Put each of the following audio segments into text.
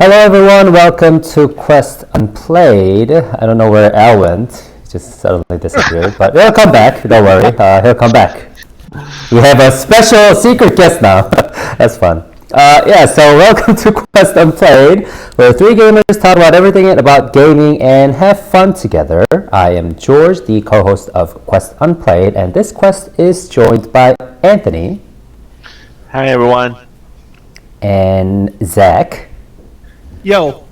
Hello everyone, welcome to Quest Unplayed. I don't know where Al went. He just suddenly disappeared, but he'll come back, don't worry, he'll come back. We have a special secret guest now. That's fun. So welcome to Quest Unplayed, where three gamers talk about everything about gaming and have fun together. I am George, the co-host of Quest Unplayed, and this quest is joined by Anthony. Hi everyone. And Zach. Yo.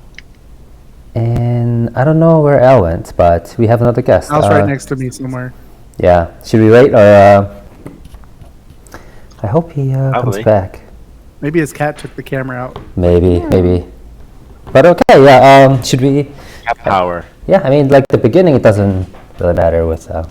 And I don't know where Al went, but we have another guest. Al's right next to me somewhere. Yeah. Should we wait or I hope he comes back. Maybe his cat took the camera out. Maybe. But okay, yeah, should we Cat power. Yeah, I mean like the beginning it doesn't really matter with So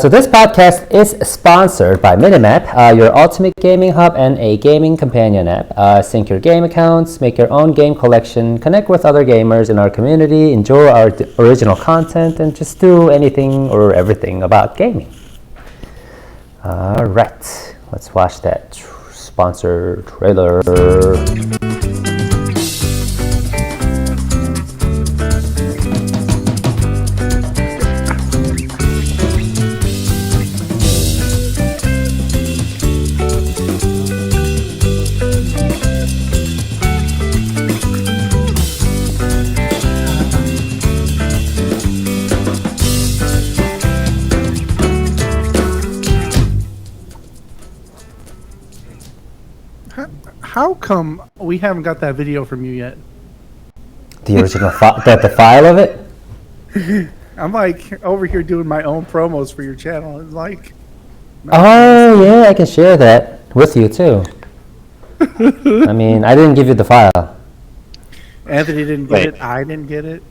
this podcast is sponsored by Minimap, your ultimate gaming hub and a gaming companion app. Sync your game accounts, make your own game collection, connect with other gamers in our community, enjoy our original content, and just do anything or everything about gaming. Alright, let's watch that sponsor trailer. How come we haven't got that video from you yet? The original the file of it? I'm like over here doing my own promos for your channel. It's like, oh yeah, I can share that with you too. I mean, I didn't give you the file. Anthony didn't get it. I didn't get it.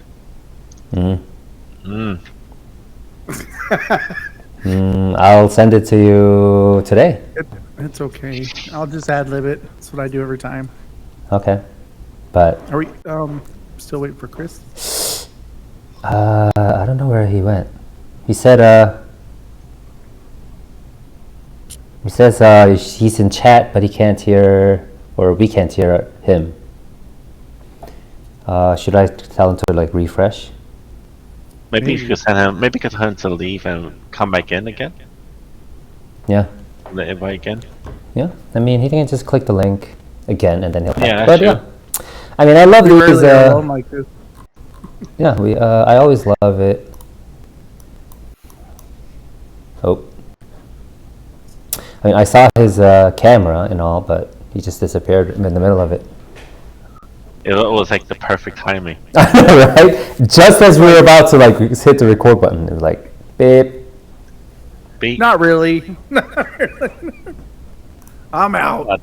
I'll send it to you today. It's okay. I'll just ad-lib it. That's what I do every time. Okay, but Are we still waiting for Chris? I don't know where he went. He said he says he's in chat, but he can't hear, or we can't hear him. Should I tell him to like refresh? Maybe you could send him. Maybe you could tell him to leave and come back in again. Yeah. The invite again. Yeah. I mean, he can just click the link again and then he'll. Yeah, but sure. yeah. I mean, I love We these. rarely are alone like this. Yeah, I always love it. Oh. I mean, I saw his camera and all, but he just disappeared in the middle of it. It was like the perfect timing. Right? Just as we were about to like hit the record button, it was like beep. Beat. Not really. I'm out.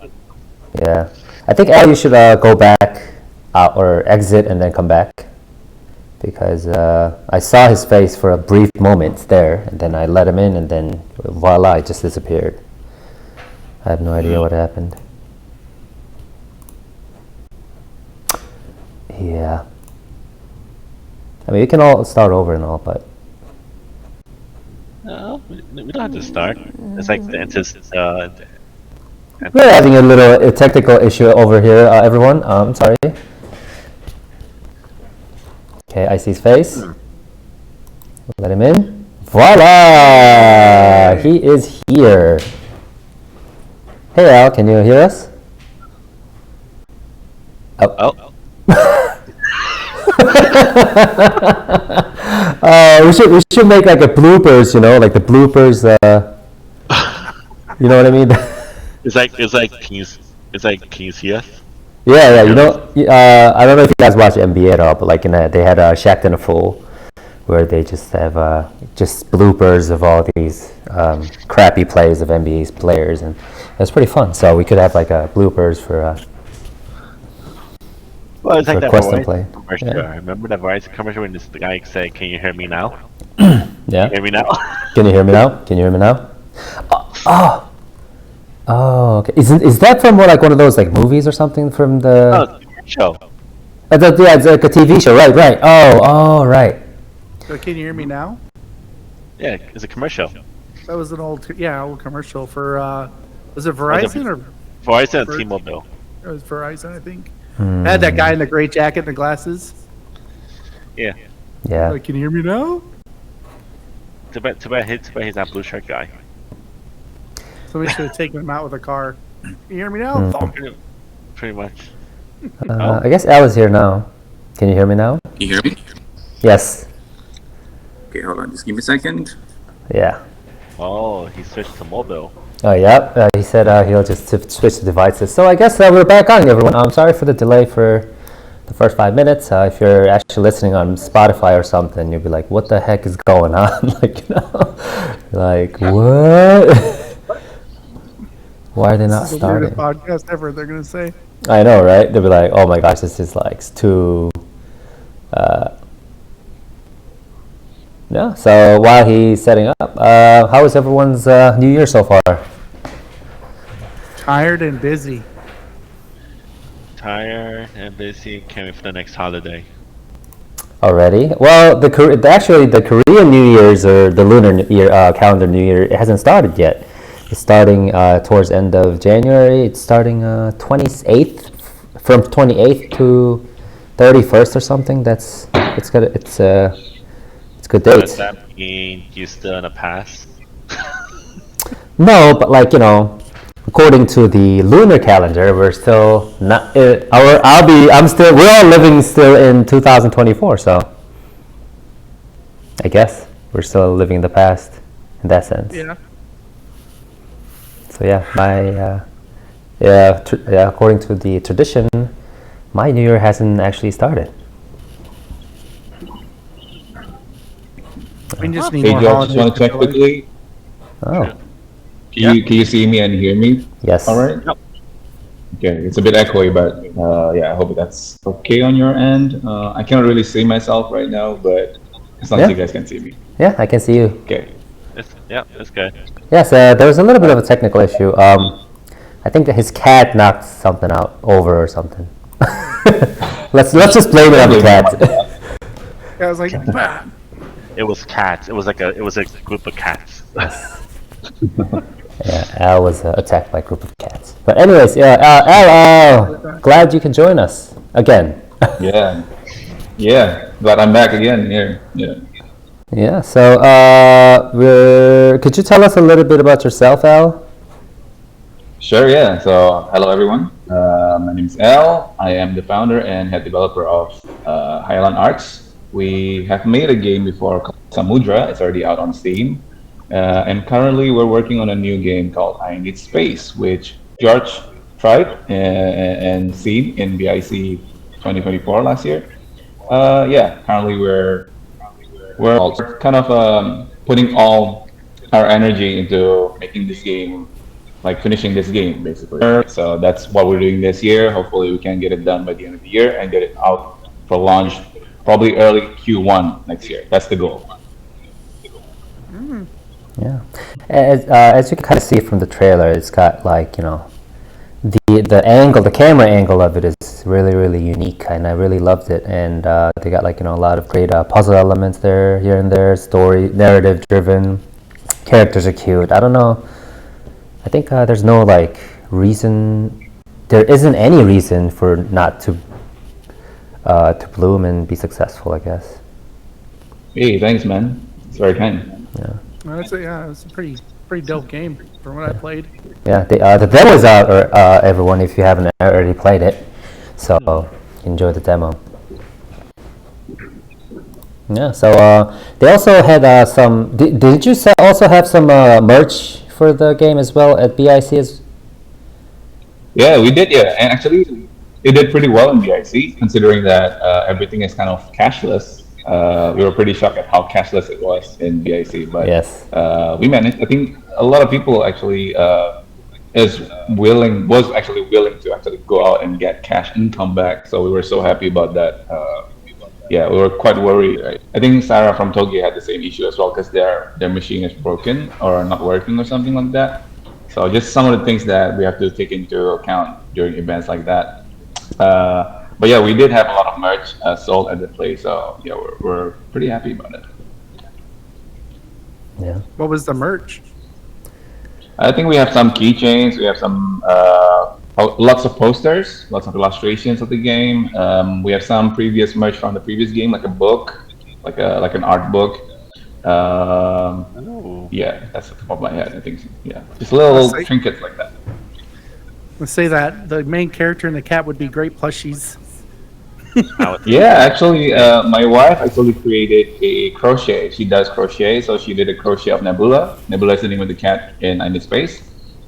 Yeah, I think Al, you should go back out or exit and then come back, because I saw his face for a brief moment there, and then I let him in, and then voila, it just disappeared. I have no idea what happened. Yeah. I mean, you can all start over and all, but. No, we don't have to start. It's like We're having a little technical issue over here, everyone. Sorry. Okay, I see his face. Let him in. Voila! He is here. Hey Al, can you hear us? Oh. We should make like a bloopers, like the bloopers. You know what I mean? It's like can you see us? Yeah. I don't know if you guys watch NBA at all, but like they had Shaq and a Fool, where they just have just bloopers of all these crappy plays of NBA's players, and it was pretty fun. So we could have like bloopers for. Well, it's like that Quest and Play. commercial. Yeah. Remember that Verizon commercial when the guy said, "Can you hear me now?" Yeah. Can you hear me now? Can you hear me now? Can you hear me now? Oh, okay. Is that from like one of those like movies or something from the? Oh, it's a commercial. Yeah, it's like a TV show, right? Oh, right. So can you hear me now? Yeah, it's a commercial. That was an old commercial for Was it Verizon or Verizon and T-Mobile. it was Verizon? I think. I had that guy in the gray jacket and the glasses. Yeah. Yeah. Like, can you hear me now? Too bad he's that blue shirt guy. Somebody should have taken him out with a car. Can you hear me now? Thump. Pretty much. I guess Al is here now. Can you hear me now? You hear me? Yes. Okay, hold on. Just give me a second. Yeah. Oh, he switched to mobile. Oh, yeah. He said he'll just switch the devices. So I guess we're back on, everyone. I'm sorry for the delay for the first 5 minutes. If you're actually listening on Spotify or something, you'll be like, what the heck is going on? Like, like, what? Why are they not This is the starting? weirdest podcast ever, they're going to say. I know, right? They'll be like, oh my gosh, this is like too... Yeah, so while he's setting up, how was everyone's New Year so far? Tired and busy. Tired and busy. Can't wait for the next holiday. Already? Well, the Korean New Year's or the lunar New Year, calendar New Year, it hasn't started yet. It's starting towards end of January. It's starting 28th, from 28th to 31st or something. It's good Does dates. that mean you still in the past? No, but like, according to the lunar calendar, we're still not. We're all living still in 2024. So I guess we're still living in the past in that sense. Yeah. So according to the tradition, my New Year hasn't actually started. We just need Hey more George, holidays. just want to check quickly. Oh, Can you see me and hear me? yes. All right. Yep. Okay, it's a bit echoey, but yeah, I hope that's okay on your end. I cannot really see myself right now, but as long as Yeah. you guys can see me. Yeah, I can see you. Okay. It's good. Yes, there was a little bit of a technical issue. I think that his cat knocked something out over or something. let's just blame it on the cat. I was like, bah. It was cats. It was a group of cats. Yeah, Al was attacked by a group of cats. But anyways, Al, glad you can join us again. Yeah. Yeah. Glad I'm back again here. Yeah. Yeah. So, could you tell us a little bit about yourself, Al? Sure, yeah. So, hello everyone. My name is Al. I am the founder and head developer of Khayalan Arts. We have made a game before called Samudra. It's already out on Steam. And currently we're working on a new game called I Need Space, which George tried and seen in BIC 2024 last year. Yeah, currently we're also kind of putting all our energy into making this game, like finishing this game basically. So that's what we're doing this year. Hopefully we can get it done by the end of the year and get it out for launch probably early Q1 next year. That's the goal. Yeah. As you can kind of see from the trailer, it's got like, the camera angle of it is really, really unique, and I really loved it. And they got like, a lot of great puzzle elements there, here and there, story, narrative driven, characters are cute. I don't know. I think there's no like reason, there isn't any reason for not to bloom and be successful, I guess. Hey, thanks, man. It's very kind. Yeah. It's a pretty dope game from what I played. Yeah, the demo's out, everyone, if you haven't already played it. So enjoy the demo. Yeah, so they also had some. Did you also have some merch for the game as well at BIC? Yeah, we did, yeah. And actually, it did pretty well in BIC, considering that everything is kind of cashless. We were pretty shocked at how cashless it was in BIC, but Yes. We managed. I think a lot of people actually was actually willing to actually go out and get cash income back. So we were so happy about that. Yeah, we were quite worried. Right? I think Sarah from Togi had the same issue as well because their machine is broken or not working or something like that. So just some of the things that we have to take into account during events like that. But yeah, we did have a lot of merch sold at the place, so yeah, we're pretty happy about it. Yeah. What was the merch? I think we have some keychains. We have some lots of posters, lots of illustrations of the game. We have some previous merch from the previous game, like a book, like an art book. Yeah, that's the top of my head. I think so. Yeah, just little trinkets like that. Let's say that the main character and the cat would be great plushies. Yeah, actually, my wife actually created a crochet. She does crochet, so she did a crochet of Nebula. Nebula is the name of the cat in Space.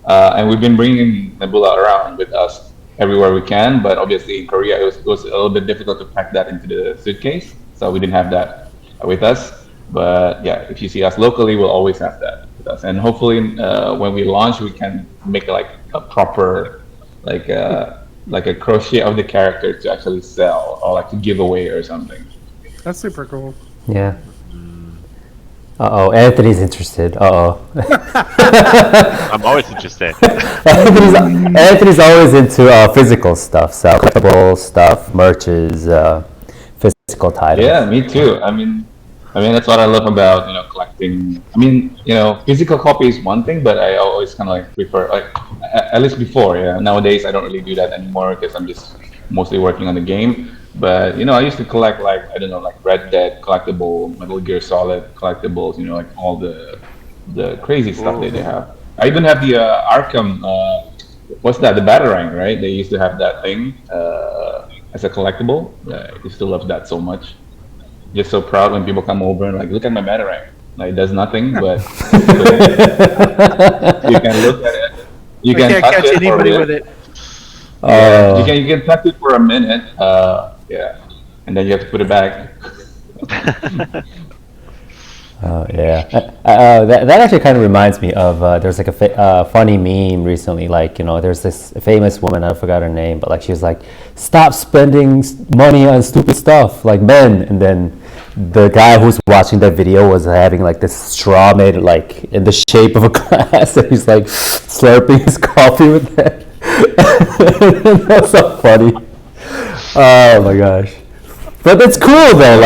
And we've been bringing Nebula around with us everywhere we can, but obviously in Korea it was a little bit difficult to pack that into the suitcase, so we didn't have that with us. But yeah, if you see us locally, we'll always have that with us. And hopefully, when we launch, we can make like a proper, like a crochet of the character to actually sell or like to give away or something. That's super cool. Yeah. Uh-oh, Anthony's interested. Uh-oh. I'm always interested. Anthony's always into physical stuff, so collectible stuff, merches, physical titles. Yeah, me too. I mean that's what I love about collecting. I mean, physical copy is one thing, but I always kind of like prefer, like at least before. Yeah, nowadays I don't really do that anymore because I'm just mostly working on the game. But I used to collect like like Red Dead collectible, Metal Gear Solid collectibles. Like all the crazy stuff that they have. I even have the Arkham. What's that? The Batarang, right? They used to have that thing as a collectible. I used to love that so much. Just so proud when people come over and like, look at my Batarang. Like, it does nothing, but you can look at it. You I can't touch catch it anybody with it. Yeah, you can touch it for a minute. Yeah, and then you have to put it back. Oh yeah, that actually kind of reminds me of there's like a funny meme recently. Like there's this famous woman, I forgot her name, but like she was like, "Stop spending money on stupid stuff like men." And then the guy who's watching that video was having like this straw made like in the shape of a glass, and he's like slurping his coffee with that. That's so funny. Oh my gosh. But it's cool though, we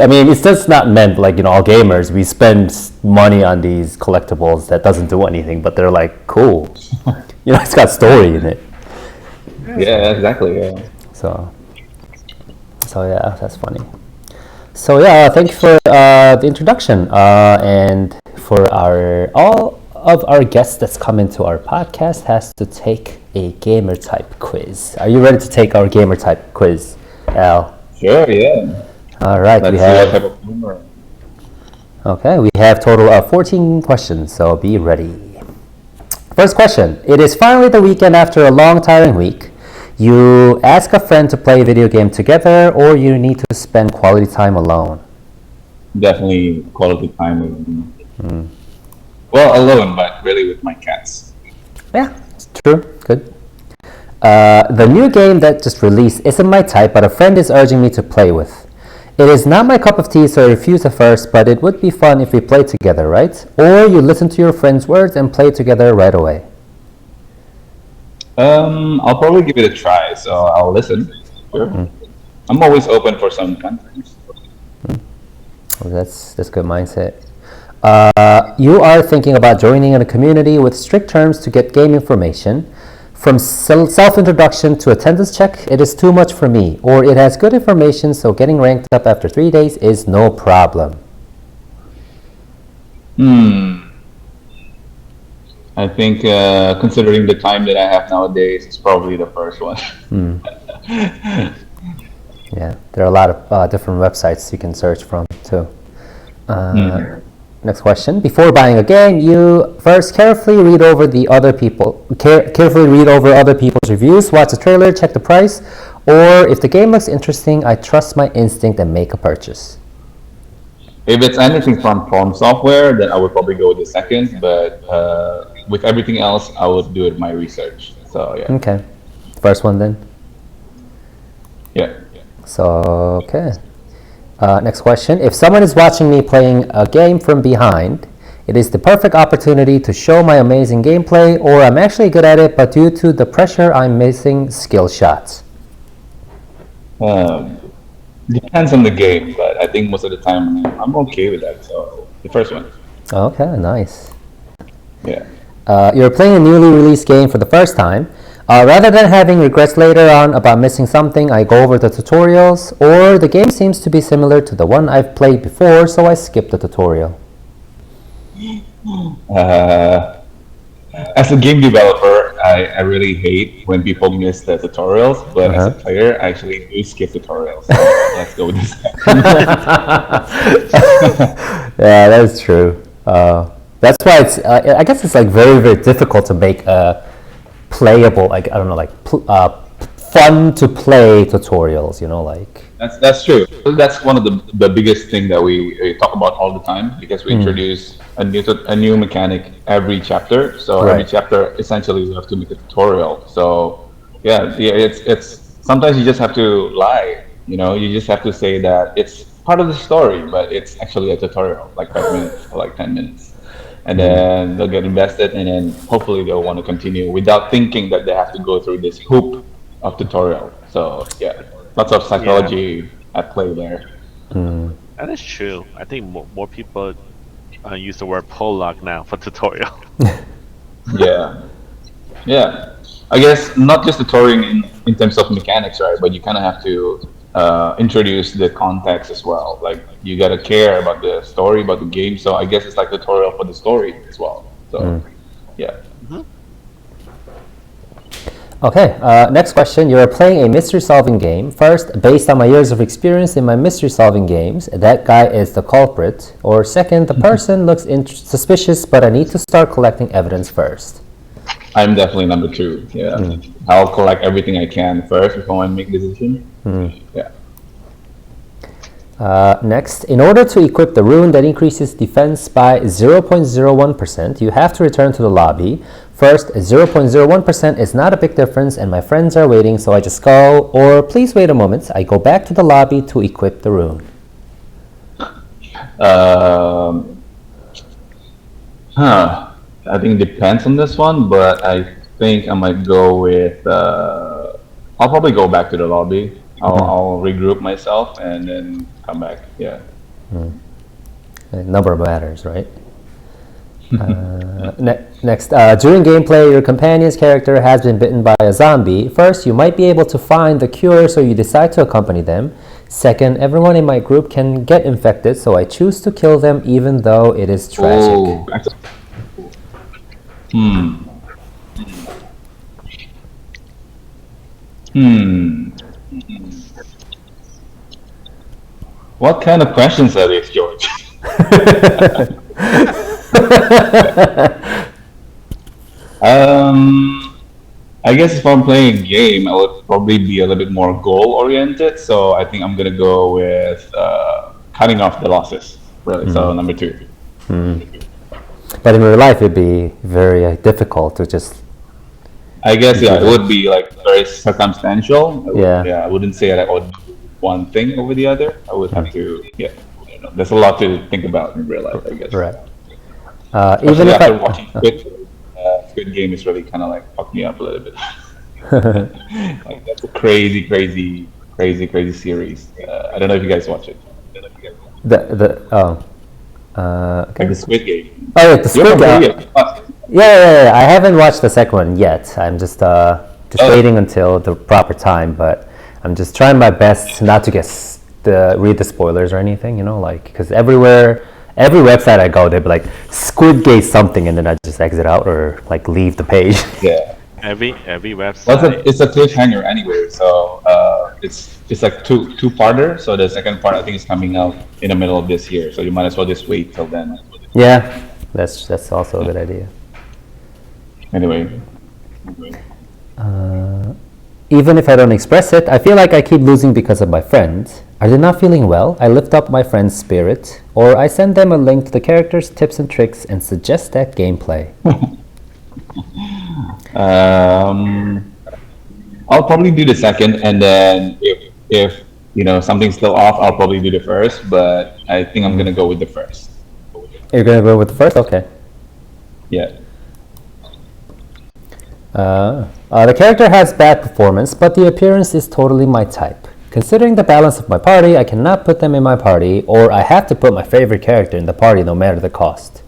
I mean, it's just not meant like, all gamers, we spend money on these collectibles that doesn't do anything, but they're like cool. It's got story in it. Yeah, exactly, yeah. So yeah, that's funny. So yeah, thank you for the introduction, and for all of our guests that's come into our podcast has to take a gamer type quiz. Are you ready to take our gamer type quiz, Al? Sure, yeah. All right, Let's we see have. what type of humor. Okay, we have total of 14 questions, so be ready. First question. It is finally the weekend after a long, tiring week. You ask a friend to play a video game together, or you need to spend quality time alone? Definitely quality time alone. Well, alone, but really with my cats. Yeah, it's true. Good. The new game that just released isn't my type, but a friend is urging me to play with. It is not my cup of tea, so I refuse at first, but it would be fun if we played together, right? Or you listen to your friend's words and play together right away. I'll probably give it a try, so I'll listen. Sure. I'm always open for some content. Well, that's good mindset. You are thinking about joining in a community with strict terms to get game information. From self-introduction to attendance check, it is too much for me. Or it has good information, so getting ranked up after 3 days is no problem. I think considering the time that I have nowadays, it's probably the first one. Yeah, there are a lot of different websites you can search from too. Next question. Before buying a game, you first carefully read over other people's reviews, watch the trailer, check the price, or if the game looks interesting, I trust my instinct and make a purchase. If it's anything from software, then I would probably go with the second, but with everything else, I would do my research. So yeah. Okay. First one then. Yeah. So, okay. Next question. If someone is watching me playing a game from behind, it is the perfect opportunity to show my amazing gameplay, or I'm actually good at it, but due to the pressure, I'm missing skill shots. Depends on the game, but I think most of the time I'm okay with that. So the first one. Okay, nice. Yeah. You're playing a newly released game for the first time. Rather than having regrets later on about missing something, I go over the tutorials, or the game seems to be similar to the one I've played before, so I skip the tutorial. As a game developer, I really hate when people miss the tutorials, but as a player, I actually do skip tutorials. So let's go with this. Yeah, that is true. That's why it's. I guess it's like very, very difficult to make a playable, like I don't know, like fun to play tutorials. You know, like. That's true. That's one of the biggest thing that we talk about all the time, because we introduce a new mechanic every chapter. So every chapter essentially we have to make a tutorial. So yeah, it's sometimes you just have to lie. You know, you just have to say that it's part of the story, but it's actually a tutorial, like 5 minutes or like 10 minutes. And then they'll get invested, and then hopefully they'll want to continue without thinking that they have to go through this hoop of tutorial. So yeah, lots of psychology at play there. That is true. I think more people use the word prologue now for tutorial. Yeah. I guess not just tutorial in terms of mechanics, right? But you kind of have to introduce the context as well. Like you gotta care about the story, about the game. So I guess it's like tutorial for the story as well. So yeah. Okay, next question. You're playing a mystery-solving game. First, based on my years of experience in my mystery-solving games, that guy is the culprit. Or second, the person looks suspicious, but I need to start collecting evidence first. I'm definitely number 2. Yeah, I'll collect everything I can first before I make a decision. Yeah. Next, in order to equip the rune that increases defense by 0.01%, you have to return to the lobby. First, 0.01% is not a big difference, and my friends are waiting, so I just go. Or please wait a moment, I go back to the lobby to equip the rune. I think it depends on this one, but I think I might go with. I'll probably go back to the lobby. I'll regroup myself and then come back. Yeah. Number matters, right? Next, during gameplay, your companion's character has been bitten by a zombie. First, you might be able to find the cure, so you decide to accompany them. Second, everyone in my group can get infected, so I choose to kill them even though it is tragic. What kind of questions are these, George? I guess if I'm playing a game, I would probably be a little bit more goal-oriented. So I think I'm gonna go with cutting off the losses. Really, so number 2. But in real life, it'd be very difficult to just. I guess it would be like very circumstantial. I wouldn't say that I would do one thing over the other. I would have to. Yeah, you know, there's a lot to think about in real life, I guess. Right. Even if after watching Squid Game is really kind of like fucked me up a little bit. Like that's a crazy series. I don't know if you guys watch it. Like the Squid Game. Oh yeah, the Squid Game. Yeah. I haven't watched the second one yet. I'm just waiting until the proper time, but I'm just trying my best not to read the spoilers or anything. You know, like because every website I go, they'd be like Squid Game something, and then I just exit out or like leave the page. Yeah. Every website. Well, it's a cliffhanger anyway, so it's like two-parter. So the second part I think is coming out in the middle of this year. So you might as well just wait till then. Yeah, that's also a good idea. Anyway. Even if I don't express it, I feel like I keep losing because of my friends. Are they not feeling well? I lift up my friend's spirit, or I send them a link to the characters, tips and tricks, and suggest that gameplay. I'll probably do the second, and then if you know something's still off, I'll probably do the first. But I think I'm gonna go with the first. You're gonna go with the first? Okay. Yeah. The character has bad performance, but the appearance is totally my type. Considering the balance of my party, I cannot put them in my party, or I have to put my favorite character in the party no matter the cost.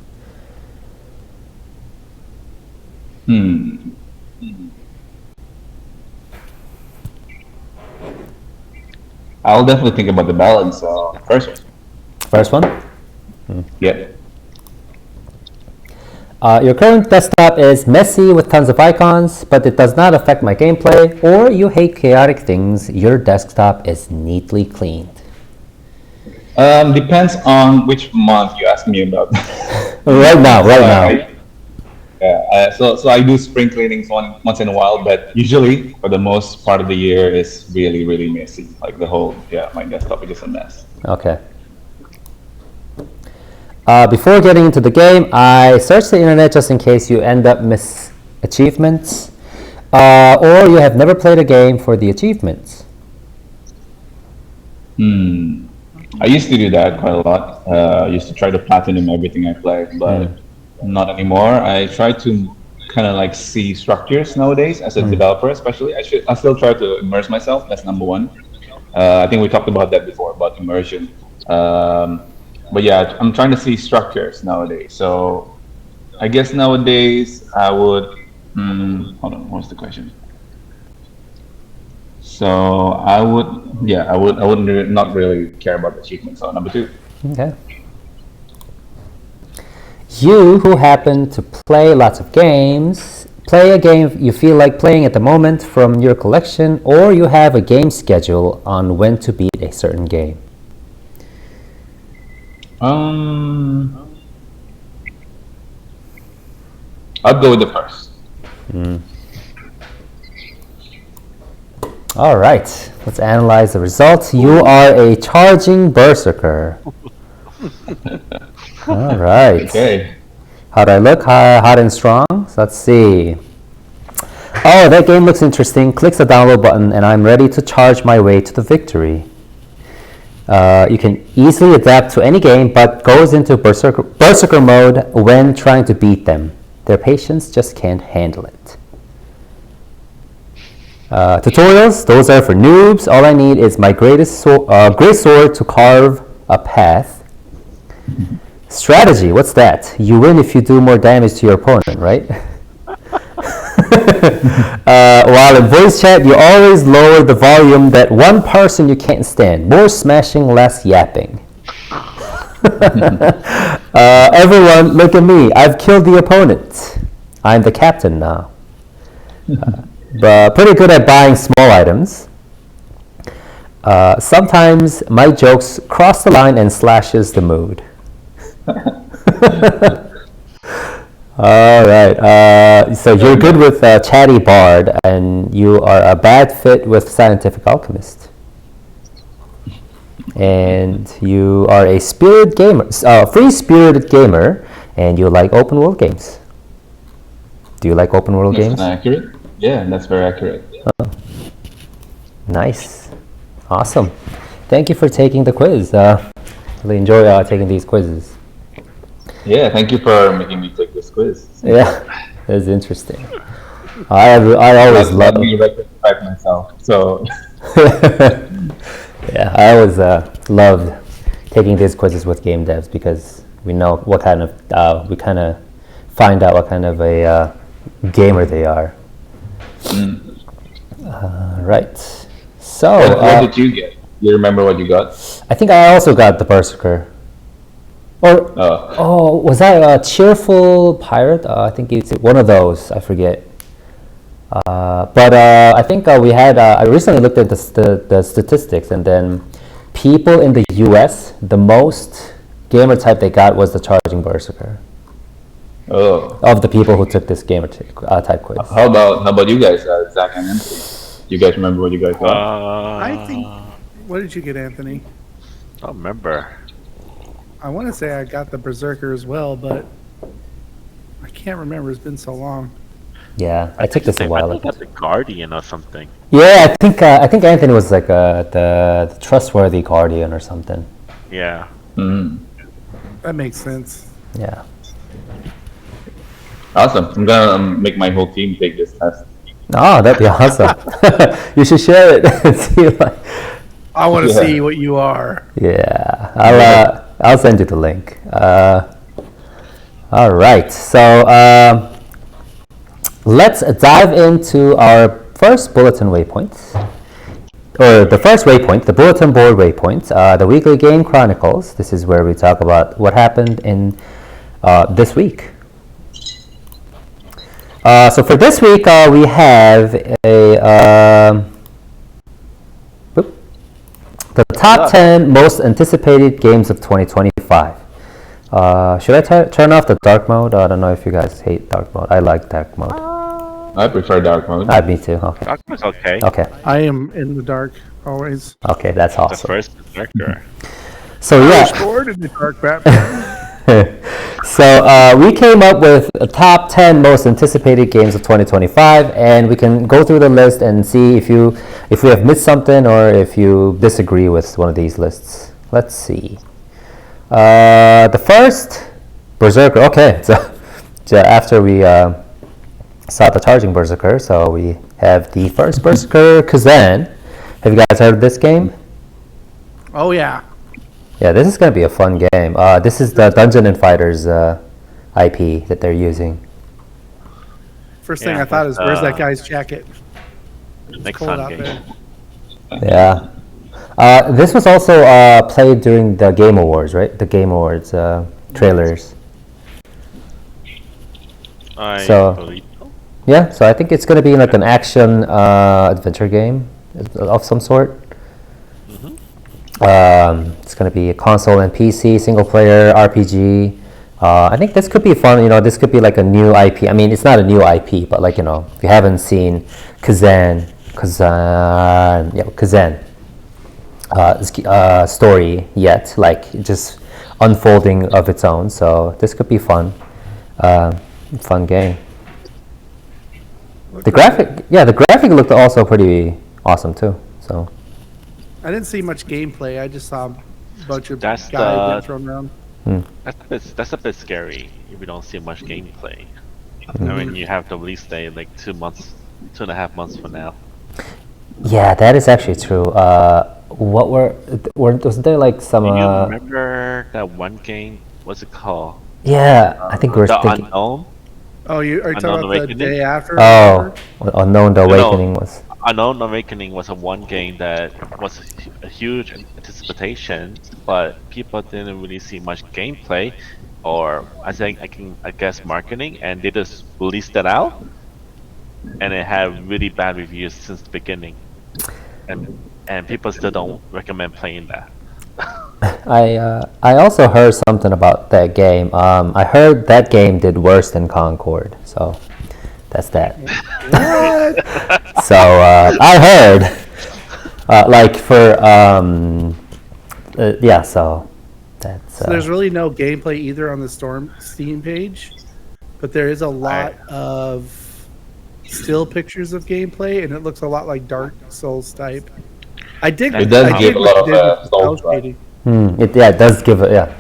Hmm. I'll definitely think about the balance. First one. First one. Yeah. Your current desktop is messy with tons of icons, but it does not affect my gameplay, or you hate chaotic things, your desktop is neatly cleaned. Depends on which month you ask me about. Right now. Yeah. So I do spring cleanings once in a while, but usually for the most part of the year is really really messy. Like my desktop is just a mess. Okay. Before getting into the game, I searched the internet just in case you end up miss achievements, or you have never played a game for the achievements. I used to do that quite a lot. I used to try to platinum everything I play, but not anymore. I try to kind of like see structures nowadays as a developer, especially. I still try to immerse myself. That's number one. I think we talked about that before about immersion. But yeah, I'm trying to see structures nowadays. So I guess nowadays I would. Hold on, what's the question? So I wouldn't not really care about the achievements. So number two. Okay. You who happen to play lots of games, play a game you feel like playing at the moment from your collection, or you have a game schedule on when to beat a certain game. I'd go with the first. All right, let's analyze the results. You are a charging berserker. All right. Okay. How do I look? Hot and strong? So let's see. Oh, that game looks interesting. Clicks the download button, and I'm ready to charge my way to the victory. You can easily adapt to any game, but goes into berserker mode when trying to beat them. Their patience just can't handle it. Tutorials, those are for noobs. All I need is my great sword to carve a path. Strategy, what's that? You win if you do more damage to your opponent, right? While in voice chat, you always lower the volume that one person you can't stand. More smashing, less yapping. Everyone, look at me. I've killed the opponent. I'm the captain now. But pretty good at buying small items. Sometimes my jokes cross the line and slashes the mood. All right. So you're good with Chatty Bard, and you are a bad fit with Scientific Alchemist. And you are a free-spirited gamer, and you like open world games. Do you like open world games? Accurate? Yeah, that's very accurate. Oh. Nice. Awesome. Thank you for taking the quiz. Really enjoy taking these quizzes. Yeah, thank you for making me take this quiz. Yeah, it's interesting. I always love. Let me rectify myself. So. Yeah, I always loved taking these quizzes with game devs because we know what kind of we kind of find out what kind of a gamer they are. Right. So. What did you get? You remember what you got? I think I also got the Berserker. Or was that a Cheerful Pirate? I think it's one of those. I forget. But I think we had. I recently looked at the statistics, and then people in the U.S. the most gamer type they got was the Charging Berserker. Oh. Of the people who took this gamer type quiz. How about you guys, Zach and Anthony? Do you guys remember what you guys got? I think. What did you get, Anthony? I don't remember. I want to say I got the Berserker as well, but I can't remember. It's been so long. Yeah, I took this a while ago. I got the Guardian or something. Yeah, I think Anthony was like the trustworthy Guardian or something. Yeah. That makes sense. Yeah. Awesome. I'm gonna make my whole team take this test. Oh, that'd be awesome. You should share it and see. I want to see what you are. Yeah, I'll send you the link. All right, so let's dive into our first bulletin waypoint, or the first waypoint, the bulletin board waypoint, the weekly game chronicles. This is where we talk about what happened in this week. So for this week, we have the top 10 most anticipated games of 2025. Should I turn off the dark mode? I don't know if you guys hate dark mode. I like dark mode. I prefer dark mode. Me too. Okay. Dark was okay. Okay. I am in the dark always. Okay, that's The awesome. first director. So yeah. Bored in the dark, Batman. So we came up with a top 10 most anticipated games of 2025, and we can go through the list and see if we have missed something or if you disagree with one of these lists. Let's see. The first, Berserker. Okay, so after we saw the charging Berserker, so we have the first Berserker, Khayalan. Have you guys heard of this game? Oh yeah. Yeah, this is going to be a fun game. This is the Dungeon and Fighters IP that they're using. First thing Yeah, I thought is, where's but, that guy's jacket? Next Cold on out game. there. Yeah. This was also played during the Game Awards, right? The Game Awards trailers. I So- believe so. Yeah, so I think it's going to be like an action adventure game of some sort. It's going to be a console and PC, single player, RPG. I think this could be fun. This could be like a new IP. I mean, it's not a new IP, but like, if you haven't seen Khayalan story yet, like just unfolding of its own. So this could be fun. Fun game. The graphic looked also pretty awesome too. So. I didn't see much gameplay. I just saw a bunch of That's guys the- getting thrown around. That's a bit scary if we don't see much gameplay. I mean, you have the release date like 2.5 months from now. Yeah, that is actually true. Wasn't there like some? Do you remember that one game? What's it called? Yeah, I think we're The thinking. Unknown. Oh, are you Unknown talking about the Awakening? day after? Oh, Unknown the Awakening was. Unknown Awakening was a one game that was a huge anticipation, but people didn't really see much gameplay, or I guess marketing, and they just released it out, and it had really bad reviews since the beginning, and people still don't recommend playing that. I also heard something about that game. I heard that game did worse than Concord, so that's that. So I heard, So that's. So there's really no gameplay either on the Steam page, but there is a lot of still pictures of gameplay, and it looks a lot like Dark Souls type. I dig. It does I give dig a what lot they of, did with Souls cel shading. It does give it, yeah.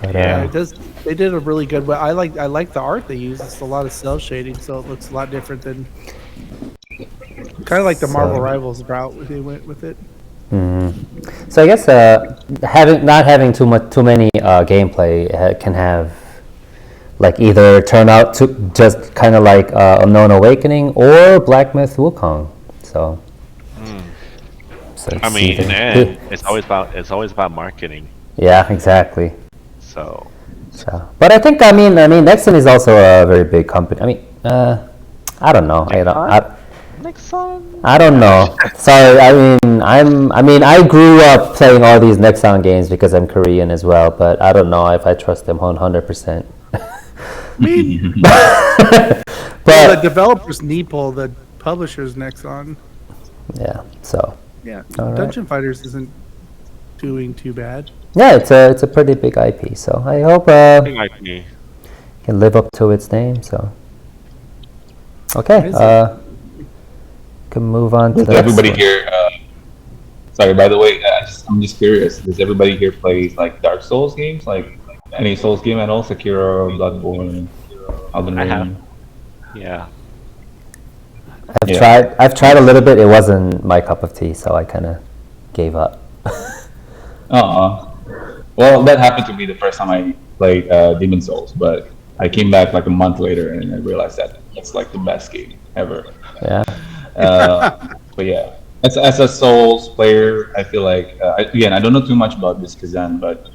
But, Yeah, it does. They did a really good way. I like the art they use. It's a lot of cell shading, so it looks a lot different than kind of like the Marvel Rivals route they went with it. So I guess not having too many gameplay can have like either turn out to just kind of like Unknown Awakening or Black Myth Wukong. So. I mean, in the end, it's always about marketing. Yeah, exactly. So, but I think Nexon is also a very big company. I mean, I don't know. I don't know. Sorry. I grew up playing all these Nexon games because I'm Korean as well. But I don't know if I trust them 100%. But the developers Neepal, the publishers Nexon. Yeah. So. Yeah, All right. Dungeon Fighters isn't doing too bad. Yeah, it's a pretty big IP. So I hope can live up to its name. So. Okay. Can move on to Does the everybody next one. here? Sorry, by the way, I'm just curious. Does everybody here play like Dark Souls games, like any Souls game at all? Sekiro, Bloodborne, Elden I Ring. have. Yeah. I've tried a little bit. It wasn't my cup of tea, so I kind of gave up. Well, that happened to me the first time I played Demon Souls, but I came back like a month later and I realized that it's like the best game ever. Yeah. But yeah, as a Souls player, I feel like again I don't know too much about this Kazan, but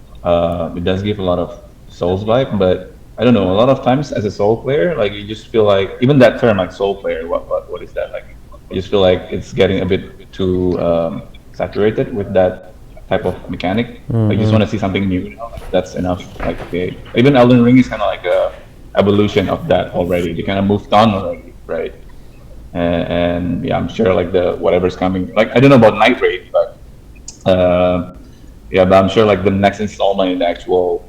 it does give a lot of Souls vibe. But I don't know, a lot of times as a Soul player, like you just feel like even that term like Soul player, what is that like? I just feel like it's getting a bit too saturated with that type of mechanic. I just want to see something new. That's enough. Like okay, even Elden Ring is kind of like a evolution of that already. They kind of moved on already, right? And yeah, I'm sure like the whatever's coming. Like I don't know about Night Raid, but yeah, but I'm sure like the next installment in the actual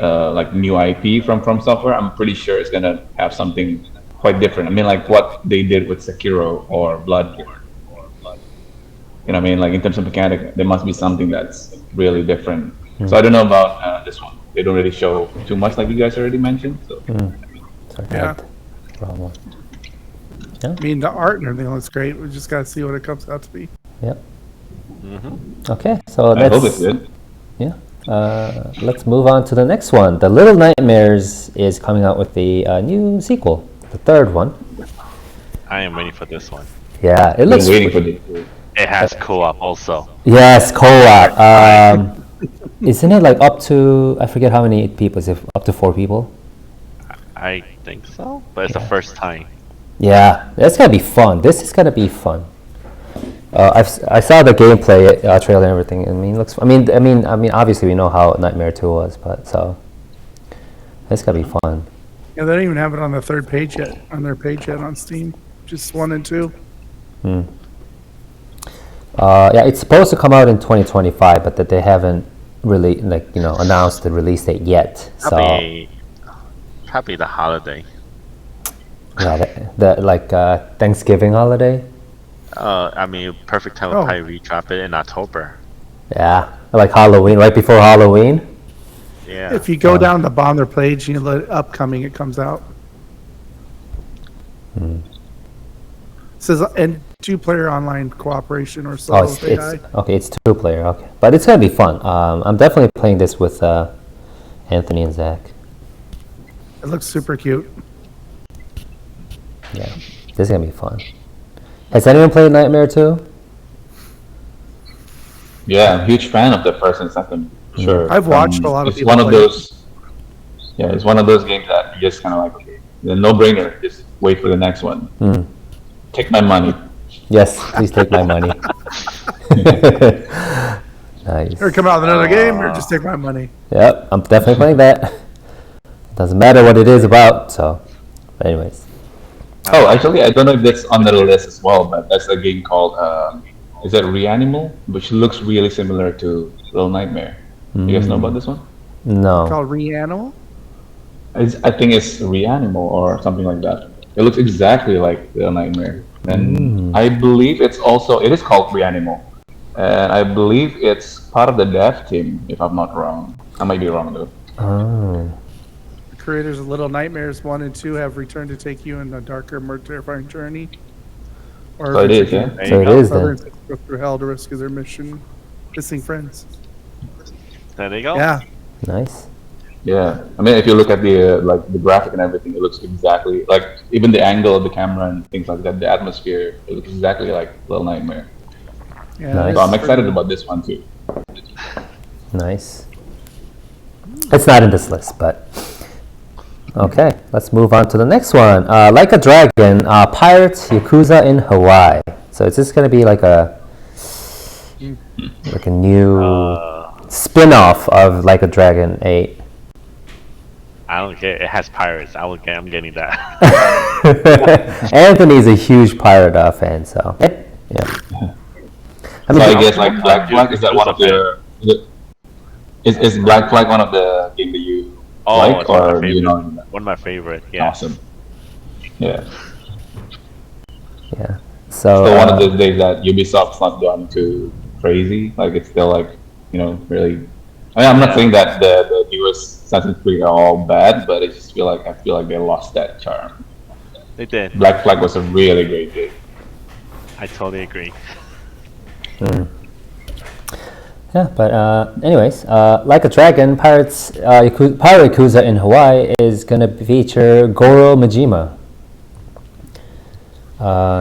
like new IP from software, I'm pretty sure it's gonna have something quite different. I mean, like what they did with Sekiro or Bloodborne. You know what I mean? Like in terms of mechanic, there must be something that's really different. So I don't know about this one. They don't really show too much, like you guys already mentioned. So Sorry, Yeah. wrong one. I mean, the art and everything looks great. We just got to see what it comes out to be. Yep. Mm-hmm. Okay, so I hope it's good. Yeah. Let's move on to the next one. The Little Nightmares is coming out with the new sequel, the third one. I am waiting for this one. Yeah, it Been looks. waiting for this. It has co-op also. Yes, co-op. Isn't it like up to, I forget how many people? Is it up to 4 people? I think so, but it's the first time. Yeah, that's gonna be fun. This is gonna be fun. I saw the gameplay trailer and everything. I mean, looks. I mean, obviously we know how Nightmare 2 was, but so it's gonna be fun. Yeah, they don't even have it on the third page yet, on their page yet on Steam. Just 1 and 2. Yeah, it's supposed to come out in 2025, but that they haven't really announced the release date yet. So Probably the holiday. yeah, the like Thanksgiving holiday. I mean, perfect time to probably drop it in October. Yeah, like Halloween, right before Halloween. Yeah. If you go down the Bonder page, you let upcoming, it comes out. It says and 2-player online cooperation or so. Oh, it's 2-player. Okay, but it's gonna be fun. I'm definitely playing this with Anthony and Zach. It looks super cute. Yeah, this is gonna be fun. Has anyone played Nightmare 2? Yeah, I'm a huge fan of the first and second. Sure. I've watched a lot of it's people one of play it. those. Yeah, it's one of those games that you just kind of like, okay, the no-brainer. Just wait for the next one. Take my money. Yes, please take my money. Nice. Or come out with another game, or just take my money. Yep, I'm definitely playing that. Doesn't matter what it is about. So, but anyways. Oh, actually, I don't know if that's on the list as well, but that's a game called, is that Reanimal? Which looks really similar to Little Nightmare. You guys know about this one? No. Called Reanimal. I think it's Reanimal or something like that. It looks exactly like Little Nightmare. And I believe it is called Reanimal. And I believe it's part of the dev team, if I'm not wrong. I might be wrong though. Oh. The creators of Little Nightmares 1 and 2 have returned to take you on a darker, more terrifying journey. Or So it is, yeah? So it is others then. go through hell to rescue their missing friends. There they go. Yeah. Nice. Yeah, I mean, if you look at the like the graphic and everything, it looks exactly like even the angle of the camera and things like that. The atmosphere, it looks exactly like Little Nightmare. Yeah. Nice. So I'm excited about this one too. Nice. It's not in this list, but okay. Let's move on to the next one. Like a Dragon, Pirates Yakuza in Hawaii. So is this gonna be like a new spin-off of Like a Dragon 8? I don't care. It has pirates. I'm getting that. Anthony's a huge pirate fan, so yeah. I So mean, I guess like Black Flag, is that one of the? Is Black Flag one of the game that you like, it's one of or my do you know? One of my favorite. Yeah. Awesome. Yeah. yeah. So So one of those days that Ubisoft's not gone too crazy. Like it's still like really. I mean, I'm not saying that the newest Assassin's Creed are all bad, but I feel like they lost that charm. They did. Black Flag was a really great game. I totally agree. Yeah, but anyways, like a dragon, Pirate Yakuza in Hawaii is gonna feature Goro Majima.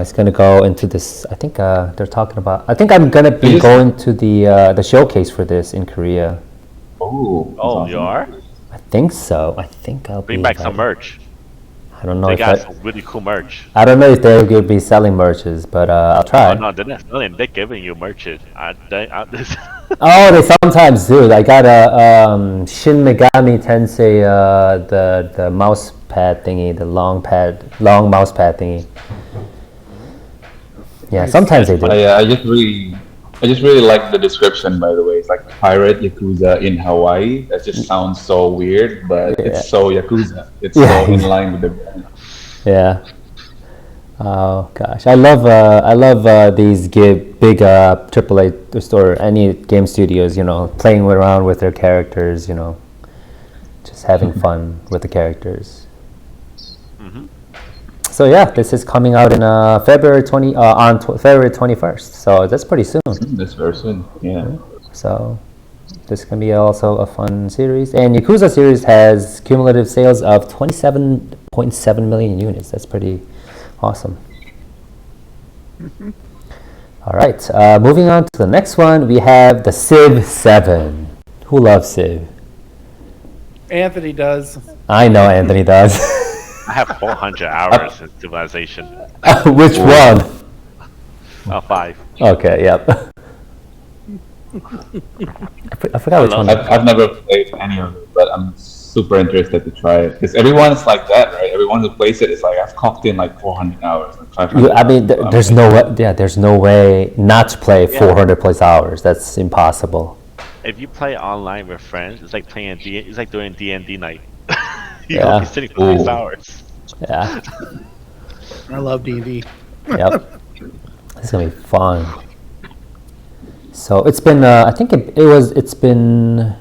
It's gonna go into this. I think they're talking about. I think I'm gonna be going to the showcase for this in Korea. Oh, Oh, you are? I think so. I think I'll Bring be back some invited. merch. I don't know They if got some really cool merch. I don't know if they're gonna be selling merches, but I'll try. Oh no, they're not selling. They're giving you merches. Oh, they sometimes do. I got a Shin Megami Tensei, the mouse pad thingy, the long mouse pad thingy. Yeah, sometimes they do. I just really like the description. By the way, it's like Pirate Yakuza in Hawaii. That just sounds so weird, but it's so Yakuza. It's so in line with the brand. Yeah. Oh gosh, I love these big AAA store any game studios. You know, playing around with their characters. You know, just having fun with the characters. Mm-hmm. So yeah, this is coming out in February 21st. So that's pretty soon. That's very soon. Yeah. So this can be also a fun series. And Yakuza series has cumulative sales of 27.7 million units. That's pretty awesome. All right, moving on to the next one, we have the Civ 7. Who loves Civ? Anthony does. I know Anthony does. I have 400 hours in Civilization. Which one? 5. Okay, yep. I forgot which one. I've never played any of it, but I'm super interested to try it because everyone's like that, right? Everyone who plays it is like, I've clocked in like 400 hours. Like 500 I mean, hours. there's no way. Yeah, there's no way not to play 400 plus hours. That's impossible. If you play online with friends, it's like playing it's like doing D&D night. You're Yeah. gonna be sitting for 6 hours. Yeah. I love D&D. Yep. It's gonna be fun. So it's been. I think it's been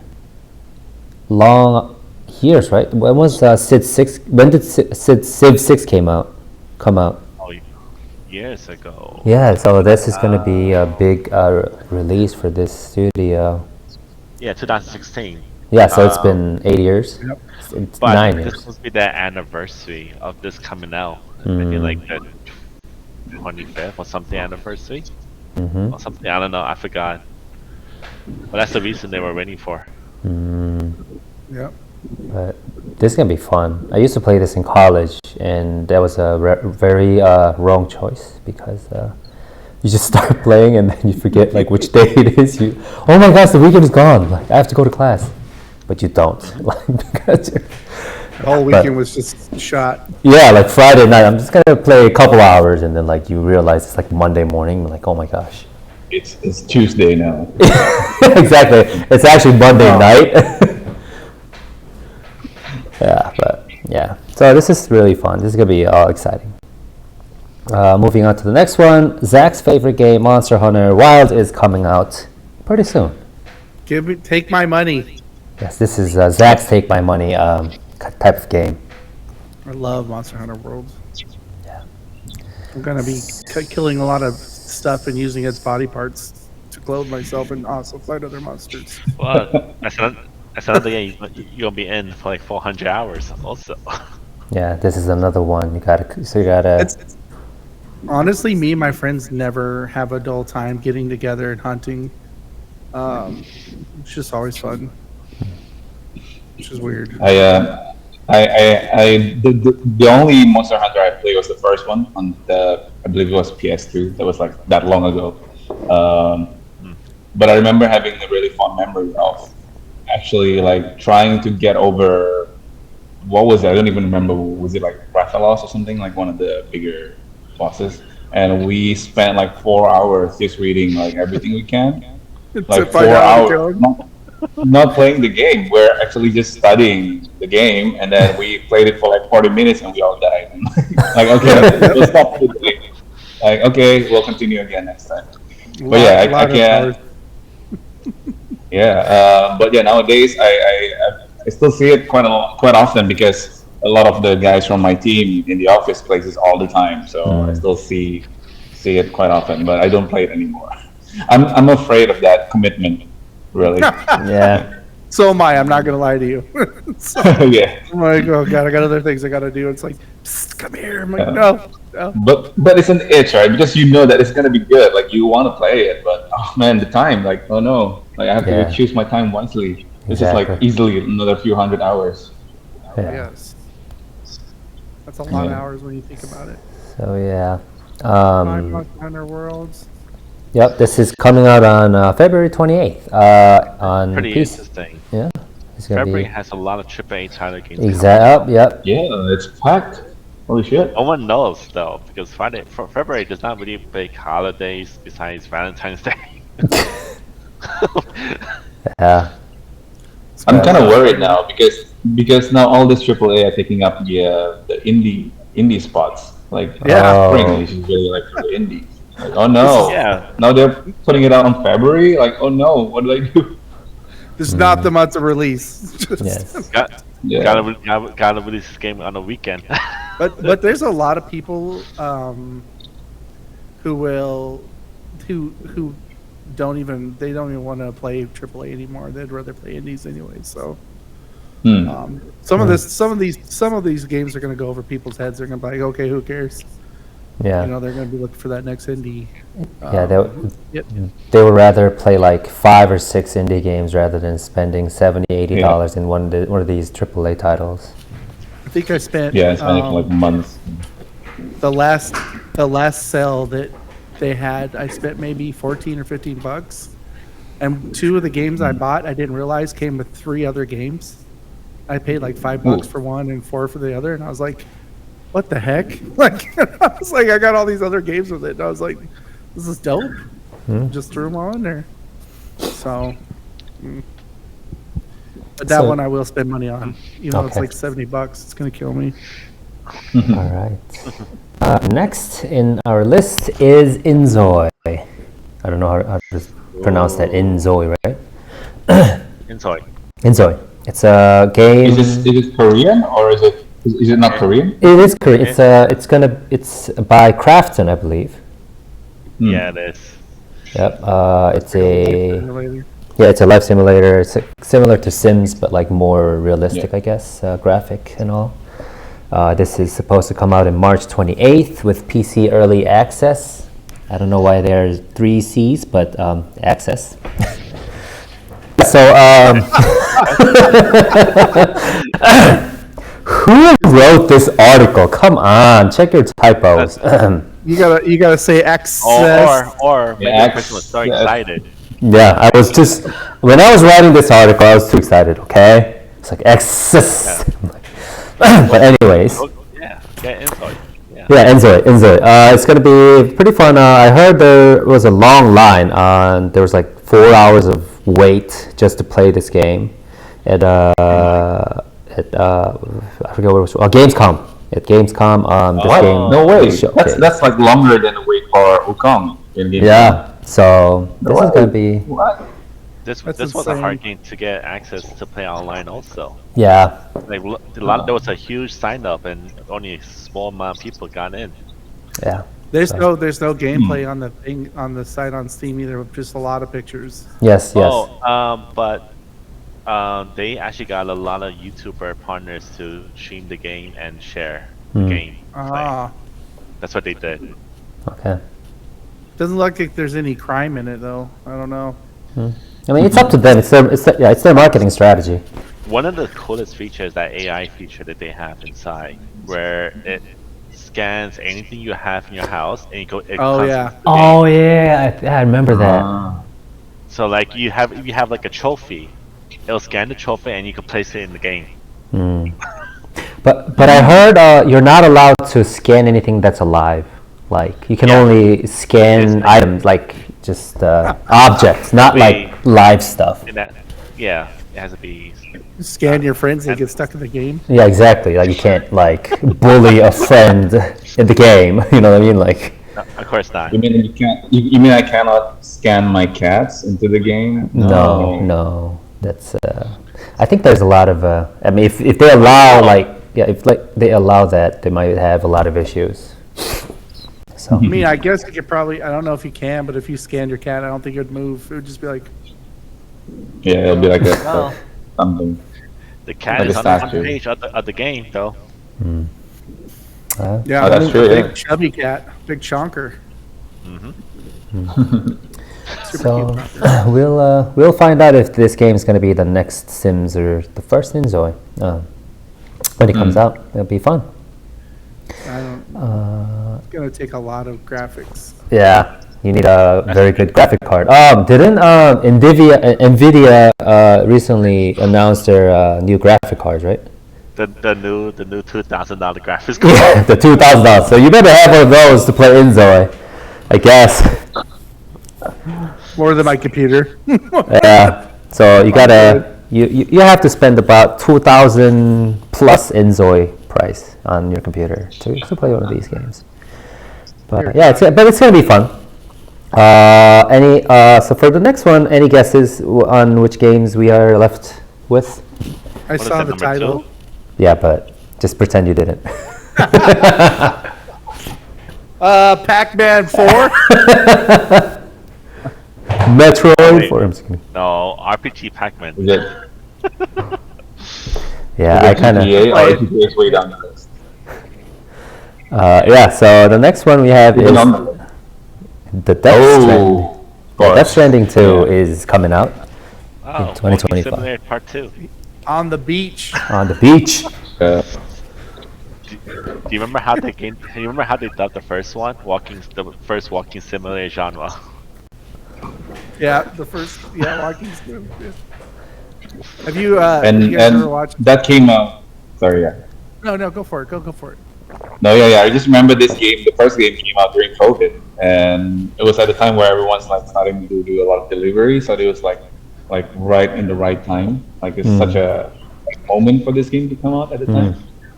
long years, right? When was Civ 6? When did Civ 6 come out? Oh, years ago. Yeah. So this is gonna be a big release for this studio. Yeah, 2016. Yeah. So it's been 8 years. Yep. It's But 9 this years. must be the anniversary of this coming out. Maybe like the 25th or something anniversary. Mm-hmm. Or something, I don't know, I forgot. But that's the reason they were waiting for. Yep. But this is gonna be fun. I used to play this in college, and that was a very wrong choice because you just start playing and then you forget like which day it is. Oh my gosh, the weekend is gone. Like I have to go to class, but you don't. Like because The whole weekend was just shot. yeah, like Friday night, I'm just gonna play a couple hours, and then like you realize it's like Monday morning. Like oh my gosh. It's Tuesday now. Exactly. It's actually Monday night. Yeah, but yeah. So this is really fun. This is gonna be all exciting. Moving on to the next one, Zach's favorite game, Monster Hunter Wild, is coming out pretty soon. Take my money. Yes, this is Zach's Take My Money type of game. I love Monster Hunter World. Yeah. I'm gonna be killing a lot of stuff and using its body parts to clothe myself and also fight other monsters. Well, that's another game you're gonna be in for like 400 hours also. Yeah, this is another one. You gotta. It's honestly, me and my friends never have a dull time getting together and hunting. It's just always fun. Which is weird. The only Monster Hunter I played was the first one on I believe it was PS2. That was like that long ago. But I remember having a really fond memory of actually like trying to get over, what was it? I don't even remember. Was it like Rathalos or something, like one of the bigger bosses? And we spent like 4 hours just reading like everything we can. Like 4 hours. Not playing the game. We're actually just studying the game, and then we played it for like 40 minutes, and we all died. Like, okay, we'll stop the game. Like, okay, we'll continue again next time. But yeah, I can't. Yeah, but yeah, nowadays I still see it quite often because a lot of the guys from my team in the office plays this all the time. So I still see it quite often, but I don't play it anymore. I'm afraid of that commitment. really. Yeah. So am I. I'm not gonna lie to you. So, Yeah. I'm like, oh god, I got other things I gotta do. It's like, psst, come here. I'm like, no. But it's an itch, right? Because you know that it's gonna be good. Like you want to play it, but oh man, the time. Like oh no, like I have Yeah. to choose my time wisely. This is Exactly. like easily another few hundred hours. Yeah. Yes. That's a lot of Yeah. hours when you think about it. So yeah. Minecraft Hunter Worlds. Yep. This is coming out on February 28th. On Pretty PC. interesting. Yeah. It's gonna February be has a lot of AAA title games. exactly. Yep. Yeah, it's packed. Holy shit. No one knows though, because February does not really big holidays besides Valentine's Day. Yeah. I'm kind of worried now because now all this AAA are taking up the indie spots. Like Yeah. spring is really like for the indies. Like oh no, Yeah. now they're putting it out on February. Like oh no, what did I do? This is not the month of release. Just- Yes. Yeah. Gotta release this game on the weekend. But there's a lot of people who don't even want to play AAA anymore. They'd rather play indies anyway. So some of these games are going to go over people's heads. They're going to be like, okay, who cares? Yeah. You know, they're going to be looking for that next indie. Yeah. Yep. They would rather play like 5 or 6 indie games rather than spending $70-$80 in one of these AAA titles. I think I spent Yeah, it's been for like months. the last sale that they had. I spent maybe $14 or $15, and 2 of the games I bought I didn't realize came with 3 other games. I paid like $5 for one and 4 for the other, and I was like, "What the heck?" Like I was like, I got all these other games with it, and I was like, "This is dope." Just threw them all in there. So, but that So- one I will spend money on. You know, it's Okay. like $70. It's gonna kill me. All right. Next in our list is Inzoi. I don't know how to pronounce that. Inzoi, right? Enjoy. Inzoi. It's a game. Is it Korean or is it not Korean? It is Korean. It's by Crafton, I believe. Yeah, it is. Yep. It's a Simulator. it's a life simulator. It's similar to Sims, but like more realistic, I guess, graphic and all. This is supposed to come out in March 28th with PC early access. I don't know why there's 3 C's, but access. So, who wrote this article? Come on, check your typos. You gotta say access. Or maybe Yeah, the person was so access. excited. Yeah, I was just when I was writing this article, I was too excited. Okay, it's like access. But anyways, Yeah, Enjoy. Yeah. yeah, Inzoi. It's gonna be pretty fun. I heard there was a long line. There was like 4 hours of wait just to play this game. At I forget what it was. Gamescom. At Gamescom. This What? game. No way. was showcased. That's like longer than a wait for Wukong in game. Yeah. So this is What? gonna be What? This That's was a hard insane. game to get access to play online also. yeah. Like there was a huge sign up and only a small amount of people got in. Yeah. There's no gameplay on the thing on the site on Steam either. Just a lot of pictures. Yes. But they actually got a lot of YouTuber partners to stream the game and share the game. play. That's what they did. Okay. Doesn't look like there's any crime in it though. I don't know. I mean, it's up to them. It's their marketing strategy. One of the coolest features is that AI feature that they have inside, where it scans anything you have in your house and it Oh, comes yeah. with the game. Oh yeah, I remember that. So like you have like a trophy, it'll scan the trophy and you can place it in the game. But I heard you're not allowed to scan anything that's alive. Like you can only scan items, like just objects, not like live stuff. And that, yeah, it has to be. Scan your friends and get stuck in the game. Yeah, exactly. Like you can't like bully a friend in the game. You know what I mean? Like No, of course not. You mean you can't? You mean I cannot scan my cats into the game? no. That's. I think there's a lot of. I mean, if they allow if they allow that, they might have a lot of issues. So. I mean, I guess you could probably. I don't know if you can, but if you scanned your cat, I don't think it would move. It would just be like, Yeah, it'll be like a Well, something. the cat Like is a on the front statue. page of the game, though. Yeah, Oh, that's true, big yeah. chubby cat, big chonker. So we'll find out if this game is going to be the next Sims or the first Inzoi when it comes out. It'll be fun. I don't. It's gonna take a lot of graphics. Yeah, you need a very good graphic card. Didn't Nvidia recently announced their new graphic cards, right? The new $2,000 graphics card. Yeah, the $2,000. So you better have one of those to play Inzoi, I guess. More than my computer. Yeah. So you gotta you have to spend about 2,000 plus Inzoi price on your computer to play one of these games. But yeah, it's gonna be fun. So for the next one, any guesses on which games we are left with? I What is saw that, the number title. 2? Yeah, but just pretend you didn't. Pac-Man 4. Metroid wait. 4. I'm just kidding. No, RPG Pac-Man. Is it Yeah, I kind of. GTA or GTA is way down the list? Yeah. So the next one we have Even is on the the Death Stranding. of Yeah, course. Death Stranding 2 Yeah. is coming out Oh, 2025. Walking Simulator Part 2. On the beach. on the beach. Uh, Do you remember how they game? You remember how they dubbed the first one? The first walking simulator genre. Yeah, the first. Yeah, walking sim. Yeah. Have you? and you guys ever watched? that came out. Sorry, yeah. No, go for it. Go for it. No, yeah. I just remember this game. The first game came out during COVID, and it was at the time where everyone's like starting to do a lot of delivery. So it was like right in the right time. Like it's such a moment for this game to come out at the time.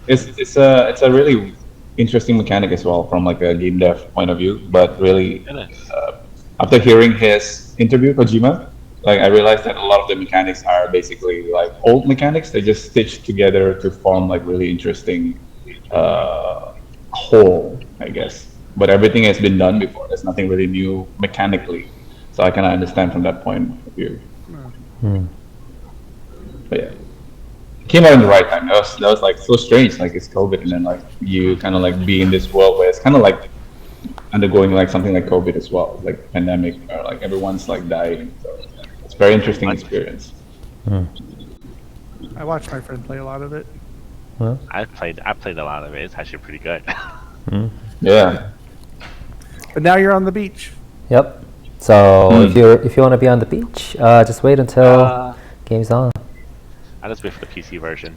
It's a really interesting mechanic as well from like a game dev point of view. But really, after hearing his interview, Kojima, like I realized that a lot of the mechanics are basically like old mechanics. They just stitched together to form like really interesting whole, I guess. But everything has been done before. There's nothing really new mechanically. So I kind of understand from that point of view. But yeah, it came out in the right time. That was like so strange. Like it's COVID, and then like you kind of like be in this world where it's kind of like undergoing like something like COVID as well, like pandemic, or like everyone's like dying. So it's a very interesting experience. I watched my friend play a lot of it. I played a lot of it. It's actually pretty good. Yeah. But now you're on the beach. Yep. So if you want to be on the beach, just wait until game's on. I just wait for the PC version.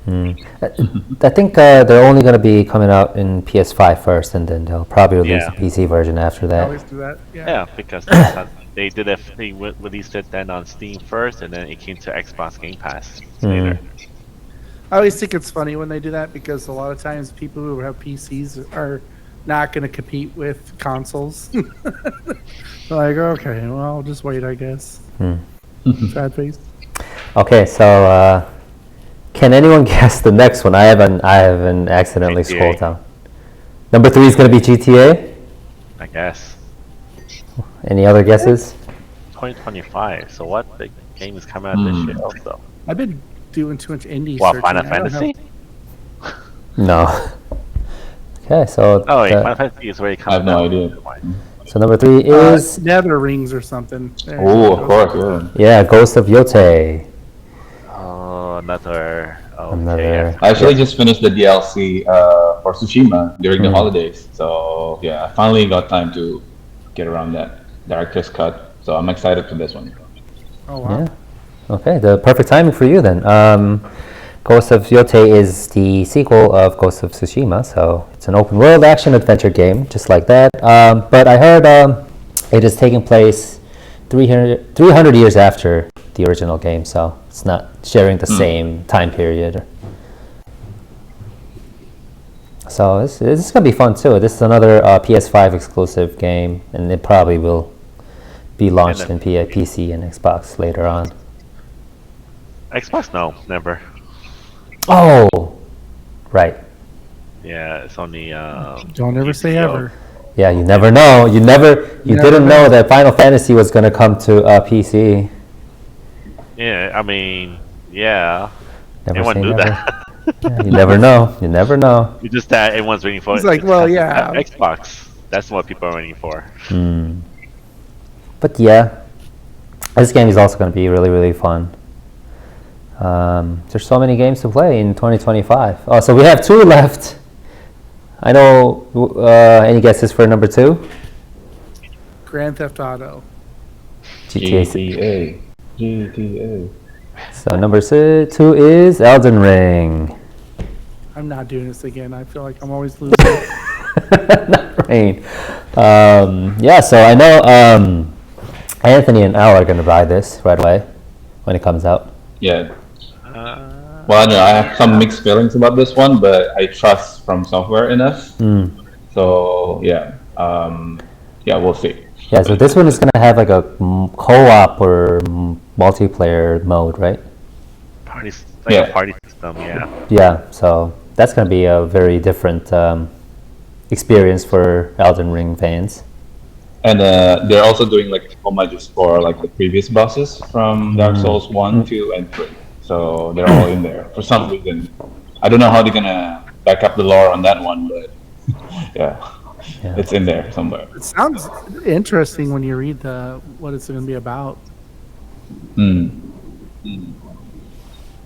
I think they're only going to be coming out in PS5 first, and then they'll probably release Yeah. a PC version after I that. always do that. Yeah. Yeah, because they released it then on Steam first, and then it came to Xbox Game Pass later. I always think it's funny when they do that because a lot of times people who have PCs are not going to compete with consoles. Like, okay, well, I'll just wait, I guess. Sad face. Okay, so can anyone guess the next one? I haven't accidentally GTA. scrolled down. Number 3 is going to be GTA. I guess. Any other guesses? 2025. So what big game is coming out this year also? I've been doing too much indie What, searching. Final I don't Fantasy? No. Okay, so Oh wait, Final Fantasy is already I have coming no out. idea. Never mind. so number 3 know. is Nether Rings or something. There you Oh, go. of course, yeah. yeah, Ghost of Yote. Oh, another. Oh, Another- okay, I actually just finished the DLC for Tsushima during the holidays. So yeah, I finally got time to get around that director's cut. So I'm excited for this one. Oh, wow. Yeah. Okay, the perfect timing for you then. Ghost of Yote is the sequel of Ghost of Tsushima, so it's an open world action adventure game, just like that. But I heard it is taking place 300 years after the original game, so it's not sharing the same time period. So this is going to be fun too. This is another PS5 exclusive game, and it probably will be launched in PC and Xbox later on. Xbox? No, never. Oh, right. Yeah, it's only. Don't ever say HBO. ever. Yeah, you never know. You Never didn't know. know that Final Fantasy was going to come to PC. Yeah, I mean, yeah. Never Anyone say do never. that? Yeah, you never know. You never know. It's just that everyone's waiting for It's it. like, well, yeah. Xbox. That's what people are waiting for. Hmm. But yeah, this game is also going to be really, really fun. There's so many games to play in 2025. Oh, so we have 2 left. I know. Any guesses for number 2? Grand Theft Auto. GTA. GTA. So number 2 is Elden Ring. I'm not doing this again. I feel like I'm always losing. Not Rain. Yeah, so I know Anthony and Al are going to buy this right away when it comes out. Yeah. Well, I know I have some mixed feelings about this one, but I trust From Software enough. So yeah, yeah, we'll see. Yeah, so this one is going to have like a co-op or multiplayer mode, right? A party system, yeah. Yeah, so that's going to be a very different experience for Elden Ring fans. And they're also doing like homages for like the previous bosses from Dark Souls 1, 2, and 3. So they're all in there for some reason. I don't know how they're gonna back up the lore on that one, but yeah. It's in there somewhere. It sounds interesting when you read what it's going to be about.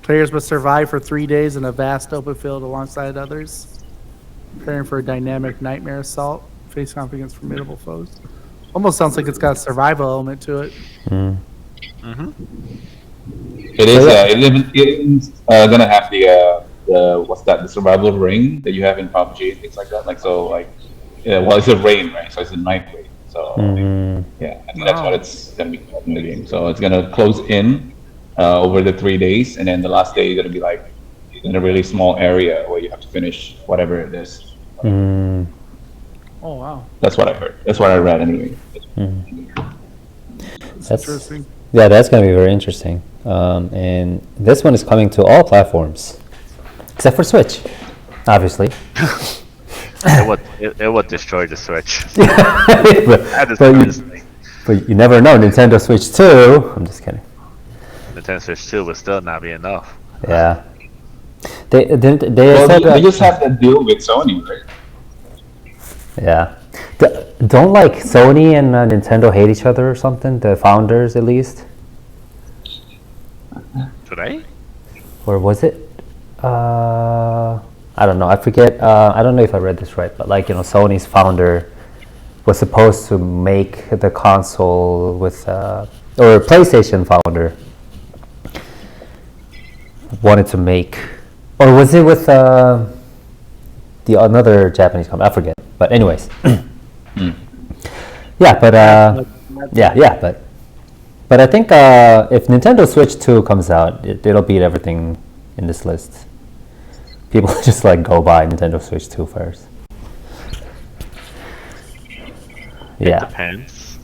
Players must survive for 3 days in a vast open field alongside others, preparing for a dynamic nightmare assault, face off against formidable foes. Almost sounds like it's got a survival element to it. It is. It's gonna have the what's that? The survival ring that you have in PUBG and things like that. Like so, like well, it's a rain, right? So it's a night rain. So yeah, I think that's what it's gonna be called in the game. So it's gonna close in over the 3 days, and then the last day is gonna be like in a really small area where you have to finish whatever it is. Oh wow, That's what I heard. That's what I read anyway. That's interesting. Yeah, that's going to be very interesting. And this one is coming to all platforms, except for Switch, obviously. It would destroy the Switch. But you never know. Nintendo Switch 2. I'm just kidding. Nintendo Switch 2 would still not be enough. Yeah. Well, they just have that deal with Sony, right? Yeah. Don't like Sony and Nintendo hate each other or something? The founders, at least. Today? Or was it? I don't know. I forget. I don't know if I read this right, but like Sony's founder was supposed to make the console with, or PlayStation founder wanted to make, or was it with the another Japanese company? I forget. But anyways, yeah. But but I think if Nintendo Switch 2 comes out, it'll beat everything in this list. People just like go buy Nintendo Switch 2 first. Yeah. It depends.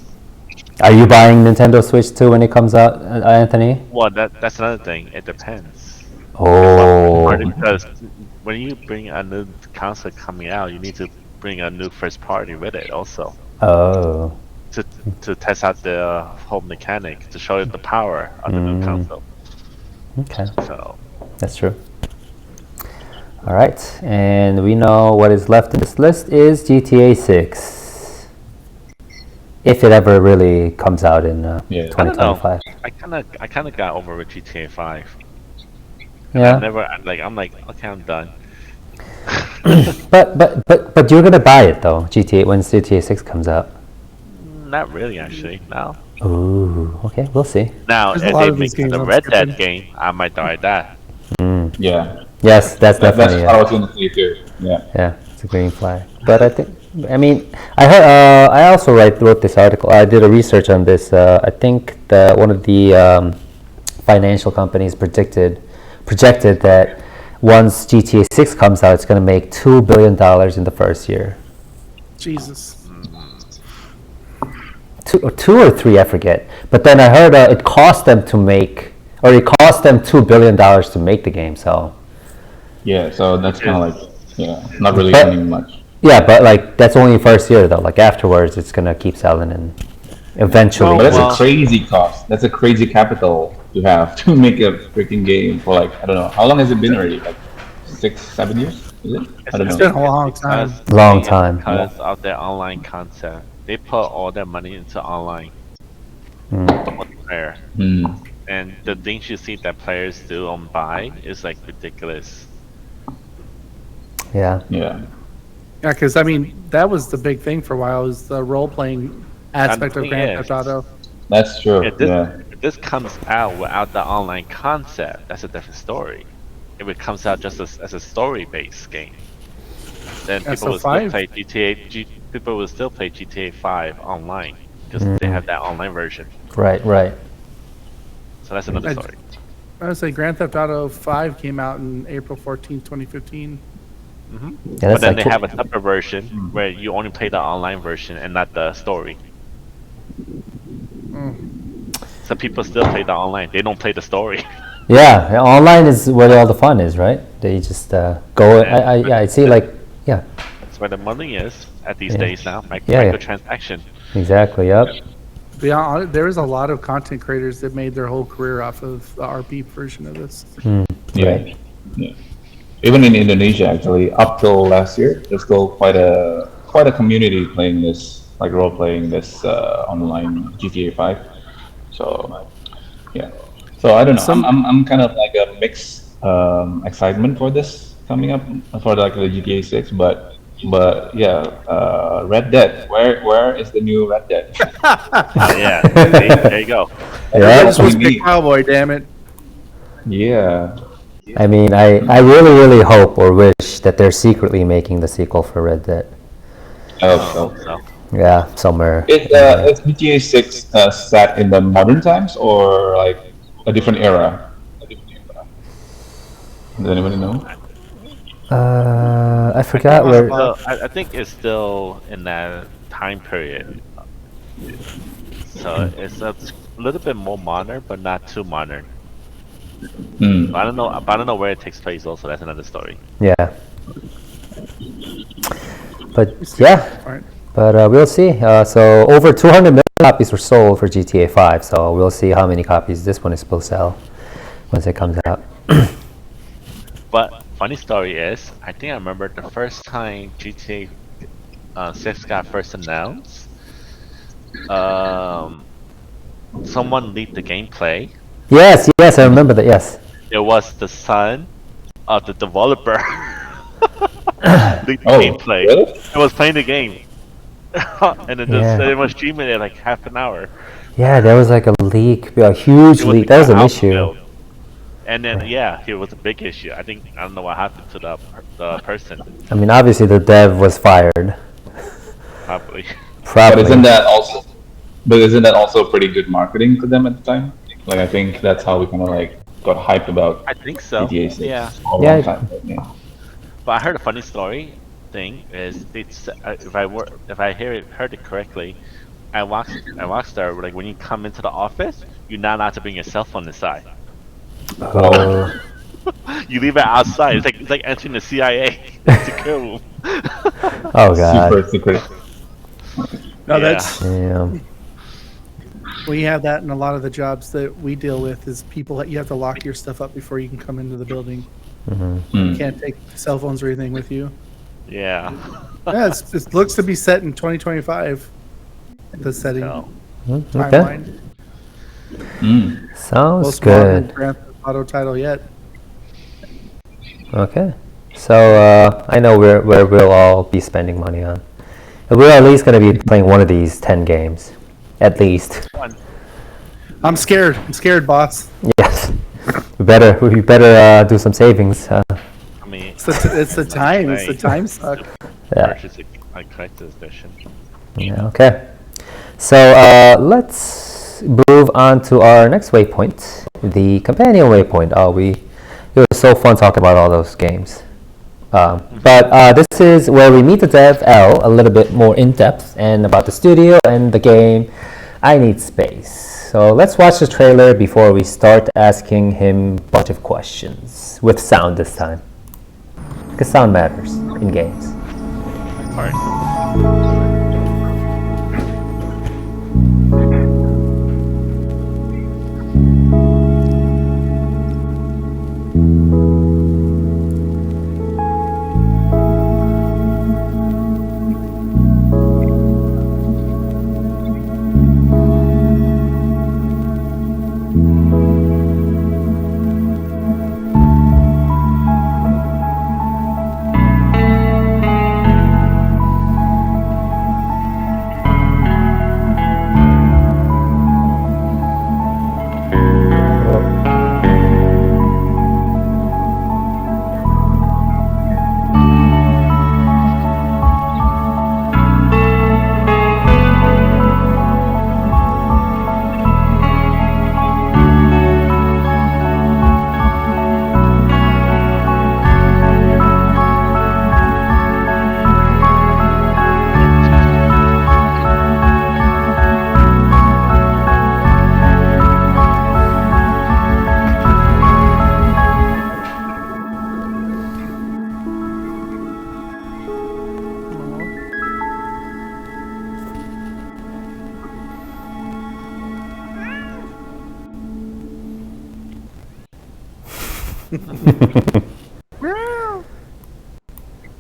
Are you buying Nintendo Switch 2 when it comes out, Anthony? Well, that's another thing. It depends. Oh. Because when you bring a new console coming out, you need to bring a new first party with it also. Oh. To test out the whole mechanic, to show you the power of the new console. Okay. So That's true. All right, and we know what is left in this list is GTA 6. If it ever really comes out in 2025. I kind of got over with GTA 5. Yeah. I'm like, okay, I'm done. But you're gonna buy it though, GTA when GTA 6 comes out. Not really, actually. No. Ooh, okay, we'll see. Now, There's if a lot they of these make games a I'm Red skipping. Dead game, I might buy that. Yeah. Yes, that's That's definitely what I was gonna say too. Yeah. yeah, it's a green flag. But I heard. I also wrote this article. I did a research on this. I think that one of the financial companies projected that once GTA 6 comes out, it's going to make $2 billion in the first year. Jesus. Two or three, I forget. But then I heard it cost them $2 billion to make the game. So Yeah. So that's kind of like not really But- earning much. yeah, but like that's only first year though. Like afterwards, it's gonna keep selling and eventually. But that's Well- a crazy cost. That's a crazy capital you have to make a freaking game for like, I don't know, how long has it been already? Like 6-7 years? Is it? I don't It's know. been a long time. Long time. Because of their online concept. They put all their money into online multiplayer. Hmm. And the things you see that players do on buy is like ridiculous. Yeah. Yeah. Yeah, because I mean that was the big thing for a while, was the role playing aspect of thing Grand is- Theft Auto. That's true. If this, Yeah. if this comes out without the online concept, that's a different story. If it comes out just as a story-based game, then Yeah, people so will still 5? play people will still play GTA 5 online because they have that online version. Right. Right. So that's another I- story. I would say Grand Theft Auto 5 came out in April 14th, 2015. Yeah, But that's then like they have a separate version where you only play the online version and not the story. Some people still play the online. They don't play the story. yeah. Online is where all the fun is, right? They just go. I see like yeah. That's where the money is at these Yeah. days now. Yeah, yeah. Microtransaction. Exactly. Yep. Yeah, there is a lot of content creators that made their whole career off of the RP version of this. Yeah. Right. Yeah. Even in Indonesia, actually, up till last year, there's still quite a community playing this, like role playing this online GTA 5. So, yeah. So I don't know. I'm kind of like a mixed excitement for this coming up for like the GTA 6, but yeah, Red Dead. Where is the new Red Dead? Yeah. There you go. Yeah. This was Big Cowboy, damn it. Yeah. I mean, I really hope or wish that they're secretly making the sequel for Red Dead. Oh, so. So, Yeah, somewhere. Is GTA 6 set in the modern times or like a different era? Does anybody know? I forgot where. I think it's still in that time period. So it's a little bit more modern, but not too modern. Hmm. I don't know where it takes place. Also, that's another story. Yeah. But yeah, Alright. but we'll see. So over 200 million copies were sold for GTA 5. So we'll see how many copies this one is supposed to sell once it comes out. But funny story is, I think I remember the first time GTA 6 got first announced. Someone leaked the gameplay. Yes, I remember that. Yes. It was the son of the developer. Leaked the Oh, gameplay. really? It was playing the game. And then Yeah. they was streaming it like half an hour. Yeah, there was like a leak, a huge It was leak. That was an alpha issue. build. And then yeah, it was a big issue. I don't know what happened to the person. I mean, obviously the dev was fired. Probably. But Probably. isn't that also pretty good marketing for them at the time? Like I think that's how we kind of like got hyped about I think so. GTA 6 Yeah. for a Yeah. long time. Yeah. But I heard a funny story thing is it's if I heard it correctly, at Rockstar, like when you come into the office, you're not allowed to bring your cell phone inside. Oh. You leave it outside. It's like entering the CIA secure room. Oh god. Super secret. No, Yeah. that's Yeah. we have that in a lot of the jobs that we deal with. Is people you have to lock your stuff up before you can come into the building. Hmm. You can't take cell phones or anything with you. Yeah. Yeah, it looks to be set in 2025. The setting So, Okay. timeline. Mm. Sounds Most modern good. Grand Theft Auto title yet. Okay. So I know where we'll all be spending money on. We're at least going to be playing one of these 10 games, at least. I'm scared. I'm scared, boss. Yes. We better do some savings. I mean, It's the time. It's the time suck. Yeah. purchase a collector's edition. Yeah. Okay. So let's move on to our next waypoint, the companion waypoint. It was so fun talking about all those games. But this is where we meet the dev L a little bit more in depth and about the studio and the game. I Need Space. So let's watch the trailer before we start asking him a bunch of questions with sound this time, because sound matters in games. Part.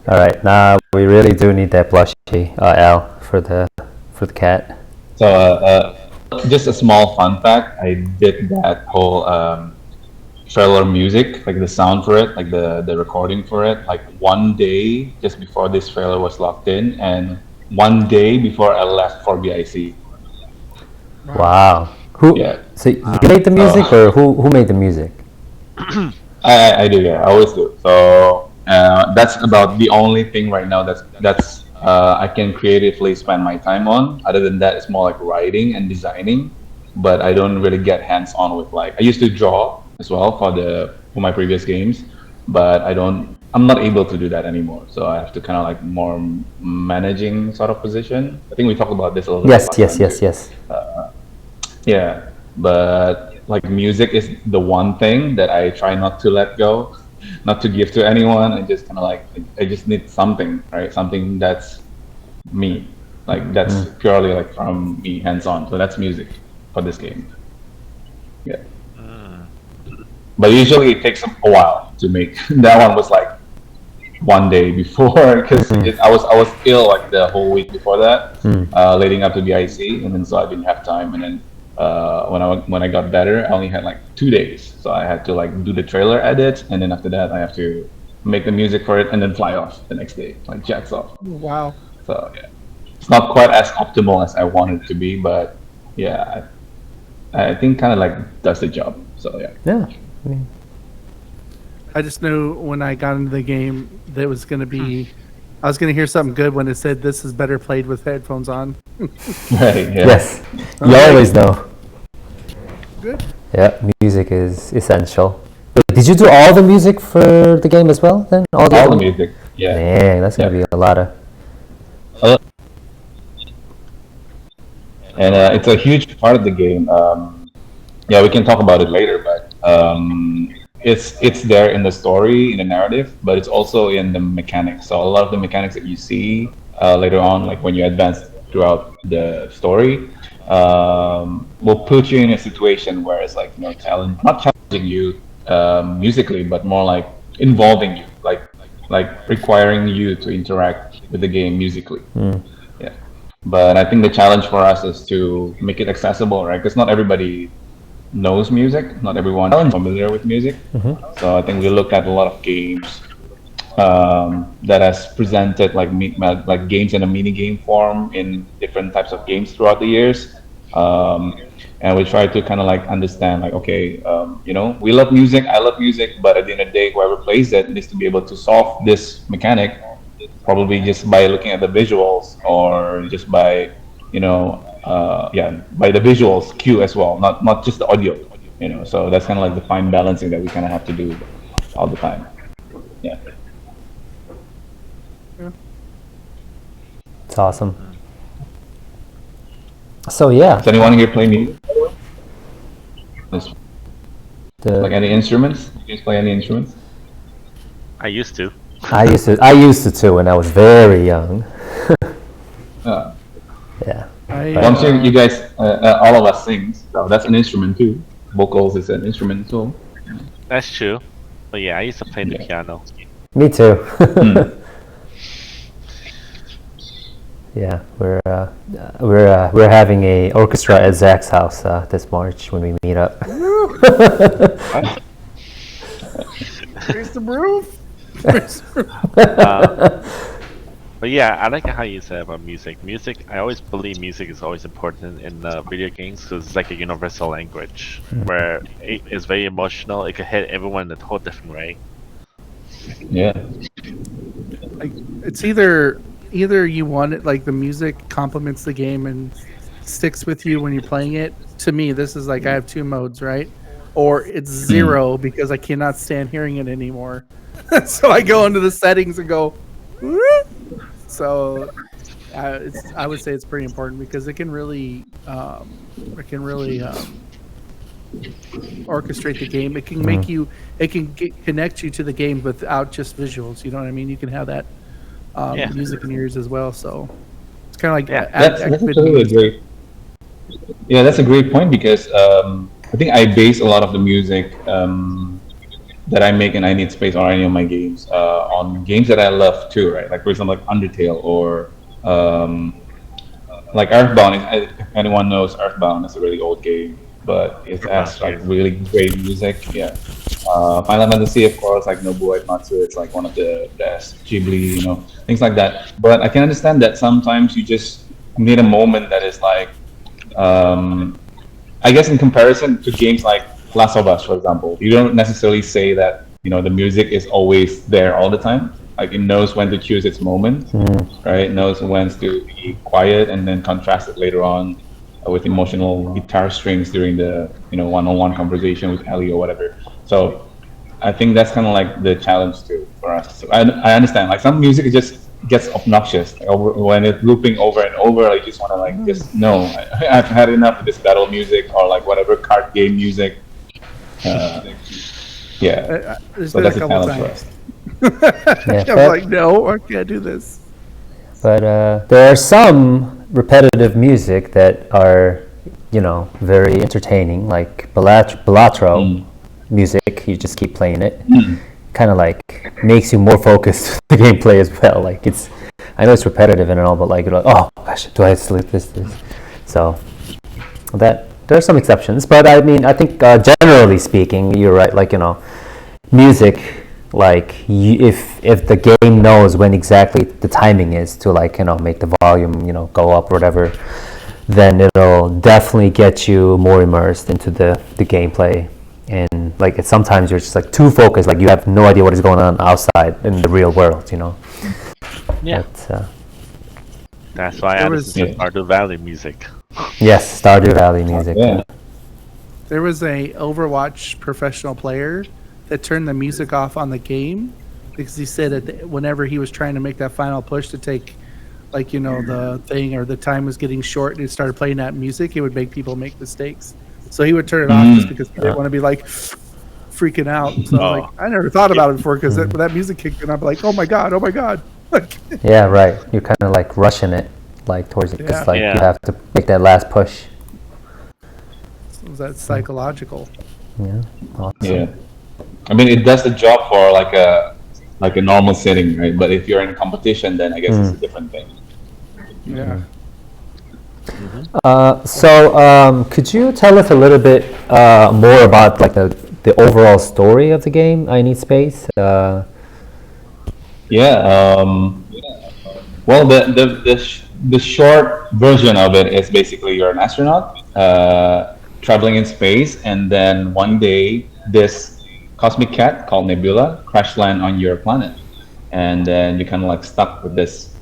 All right, now we really do need that plushie, Al, for the cat. So, just a small fun fact: I did that whole trailer music, like the sound for it, like the recording for it, like one day just before this trailer was locked in, and one day before I left for BIC. Wow. Who? Yeah. So you made the music, or who made the music? I do, yeah, I always do. So that's about the only thing right now that's I can creatively spend my time on. Other than that, it's more like writing and designing. But I don't really get hands on with, like, I used to draw as well for my previous games, but I'm not able to do that anymore. So I have to kind of like more managing sort of position. I think we talked about this a little bit. Yes. Yeah, but like music is the one thing that I try not to let go, not to give to anyone. I just kind of like, I just need something, right? Something that's me, like that's purely like from me, hands on. So that's music for this game. Yeah. But usually it takes a while to make. That one was like one day before, because I was ill like the whole week before that, leading up to the IC, and then so I didn't have time. And then when I got better, I only had like 2 days, so I had to like do the trailer edit, and then after that I have to make the music for it, and then fly off the next day, like jets off. Wow. So yeah, it's not quite as optimal as I want it to be, but yeah, I think kind of like does the job. So yeah. Yeah. I just knew when I got into the game that it was going to be, I was going to hear something good when it said this is better played with headphones on. Right. Yeah. Yes. You always know. Good. Yeah, music is essential. Did you do all the music for the game as well? Then All the music. Yeah. Man, that's gonna be a lot of. And it's a huge part of the game. Yeah, we can talk about it later, but it's there in the story, in the narrative, but it's also in the mechanics. So a lot of the mechanics that you see later on, like when you advance throughout the story, will put you in a situation where it's like, not challenging you musically, but more like involving you, like requiring you to interact with the game musically. Yeah. But I think the challenge for us is to make it accessible, right? Because not everybody knows music, not everyone is familiar with music. So I think we look at a lot of games that has presented like games in a mini game form in different types of games throughout the years, and we try to kind of like understand, like, okay, we love music, I love music, but at the end of the day, whoever plays it needs to be able to solve this mechanic, probably just by looking at the visuals, or just by by the visuals cue as well, not just the audio, so that's kind of like the fine balancing that we kind of have to do all the time. Yeah. It's awesome. So yeah. Does anyone here play music? Like any instruments? You guys play any instruments? I used to. I used to too when I was very young. Yeah. I'm sure you guys, all of us sing, so that's an instrument too. Vocals is an instrument too. That's true. But yeah, I used to play the piano. Me too. Yeah, we're having a orchestra at Zach's house this March when we meet up. Here's the roof. But yeah, I like how you said about music. I always believe music is always important in video games because it's like a universal language where it is very emotional. It can hit everyone in a whole different way. Yeah. Like, it's either you want it, like the music complements the game and sticks with you when you're playing it. To me, this is like I have two modes, right? Or it's zero because I cannot stand hearing it anymore. So I go into the settings and go. So I would say it's pretty important because it can really orchestrate the game. It can make you, connect you to the game without just visuals. You know what I mean? You can have that music in your ears as well. So it's kind of like that's actually a great. Yeah, that's a great point because I think I base a lot of the music that I make in I Need Space or any of my games on games that I love too, right? Like for example, like Undertale or like Earthbound. If anyone knows Earthbound, it's a really old game, but it has like really great music. Yeah. Final Fantasy, of course, like Nobuo Uematsu, it's like one of the best Ghibli, things like that. But I can understand that sometimes you just need a moment that is like, I guess in comparison to games like Last of Us, for example, you don't necessarily say that the music is always there all the time. Like it knows when to choose its moment, right? It knows when to be quiet and then contrast it later on with emotional guitar strings during the one-on-one conversation with Ellie or whatever. So I think that's kind of like the challenge too for us. So I understand like some music just gets obnoxious like, when it's looping over and over. Like you just want to like just no, I've had enough of this battle music or like whatever card game music. Yeah, There's so been a that's a couple challenge for times. us. I'm like, no, I can't do this. But there are some repetitive music that are, very entertaining, like Balatro music. You just keep playing it. Kind of like makes you more focused on the gameplay as well. Like I know it's repetitive and all, but like you're like, oh gosh, do I select this? So that there are some exceptions, but I mean, I think generally speaking, you're right. Like music. Like if the game knows when exactly the timing is to like make the volume go up or whatever, then it'll definitely get you more immersed into the gameplay. And like sometimes you're just like too focused, like you have no idea what is going on outside in the real world, Yeah. But, that's why I listen to Stardew Valley music. yes, Stardew Valley music. Yeah. There was a Overwatch professional player that turned the music off on the game because he said that whenever he was trying to make that final push to take, like the thing or the time was getting short and he started playing that music, it would make people make mistakes. So he would turn it off just because he didn't want to be like freaking out. So I was like, I never thought about it before because when that music kicked in, I'd be like, oh my god, like, Yeah, right. You're kind of like rushing it, like towards it, because like you have to make that last push. So that's psychological. Yeah. Awesome. Yeah. I mean, it does the job for like a normal setting, right? But if you're in competition, then I guess it's a different thing. Yeah. So could you tell us a little bit more about like the overall story of the game, I Need Space? Well, the short version of it is basically you're an astronaut traveling in space, and then one day this cosmic cat called Nebula crash land on your planet, and then you're kind of like stuck with this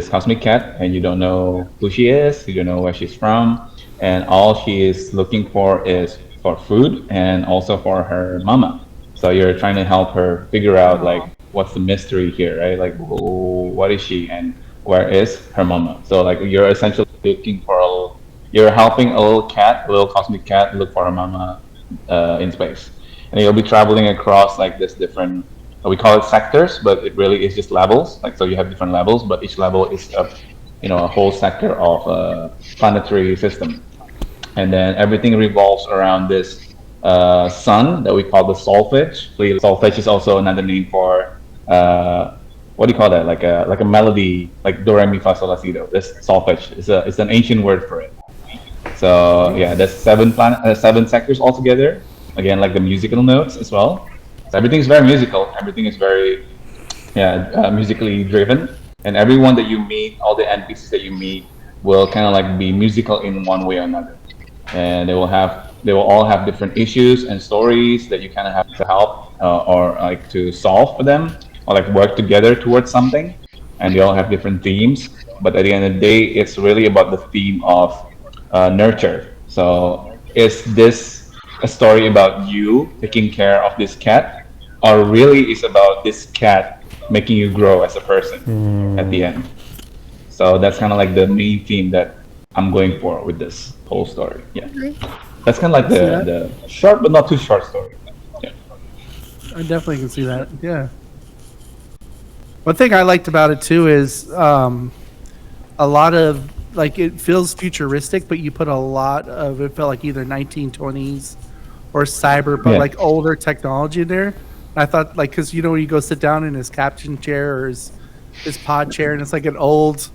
cosmic cat, and you don't know who she is, you don't know where she's from, and all she is looking for is for food and also for her mama. So you're trying to help her figure out like what's the mystery here, right? Like what is she and where is her mama? So like you're essentially you're helping a little cosmic cat look for her mama in space. And you'll be traveling across like this different, we call it sectors, but it really is just levels. Like so you have different levels, but each level is a whole sector of a planetary system. And then everything revolves around this sun that we call the solfege. Solfege is also another name for what do you call that? Like a melody, like do re mi fa sol la si do. This solfege it's an ancient word for it. So yeah, there's seven sectors altogether. Again, like the musical notes as well. So everything is very musical. Everything is very musically driven. And everyone that you meet, all the NPCs that you meet, will kind of like be musical in one way or another. And they will all have different issues and stories that you kind of have to help or like to solve for them or like work together towards something. And they all have different themes. But at the end of the day, it's really about the theme of nurture. So is this a story about you taking care of this cat, or really is about this cat making you grow as a person at the end? So that's kind of like the main theme that I'm going for with this whole story. Yeah, that's kind of like the short but not too short story. Yeah, I definitely can see that. Yeah. One thing I liked about it too is a lot of like it feels futuristic, but you put a lot of it felt like either 1920s or cyber, but like older technology in there. I thought like because when you go sit down in his captain chair or his pod chair, and it's like an old,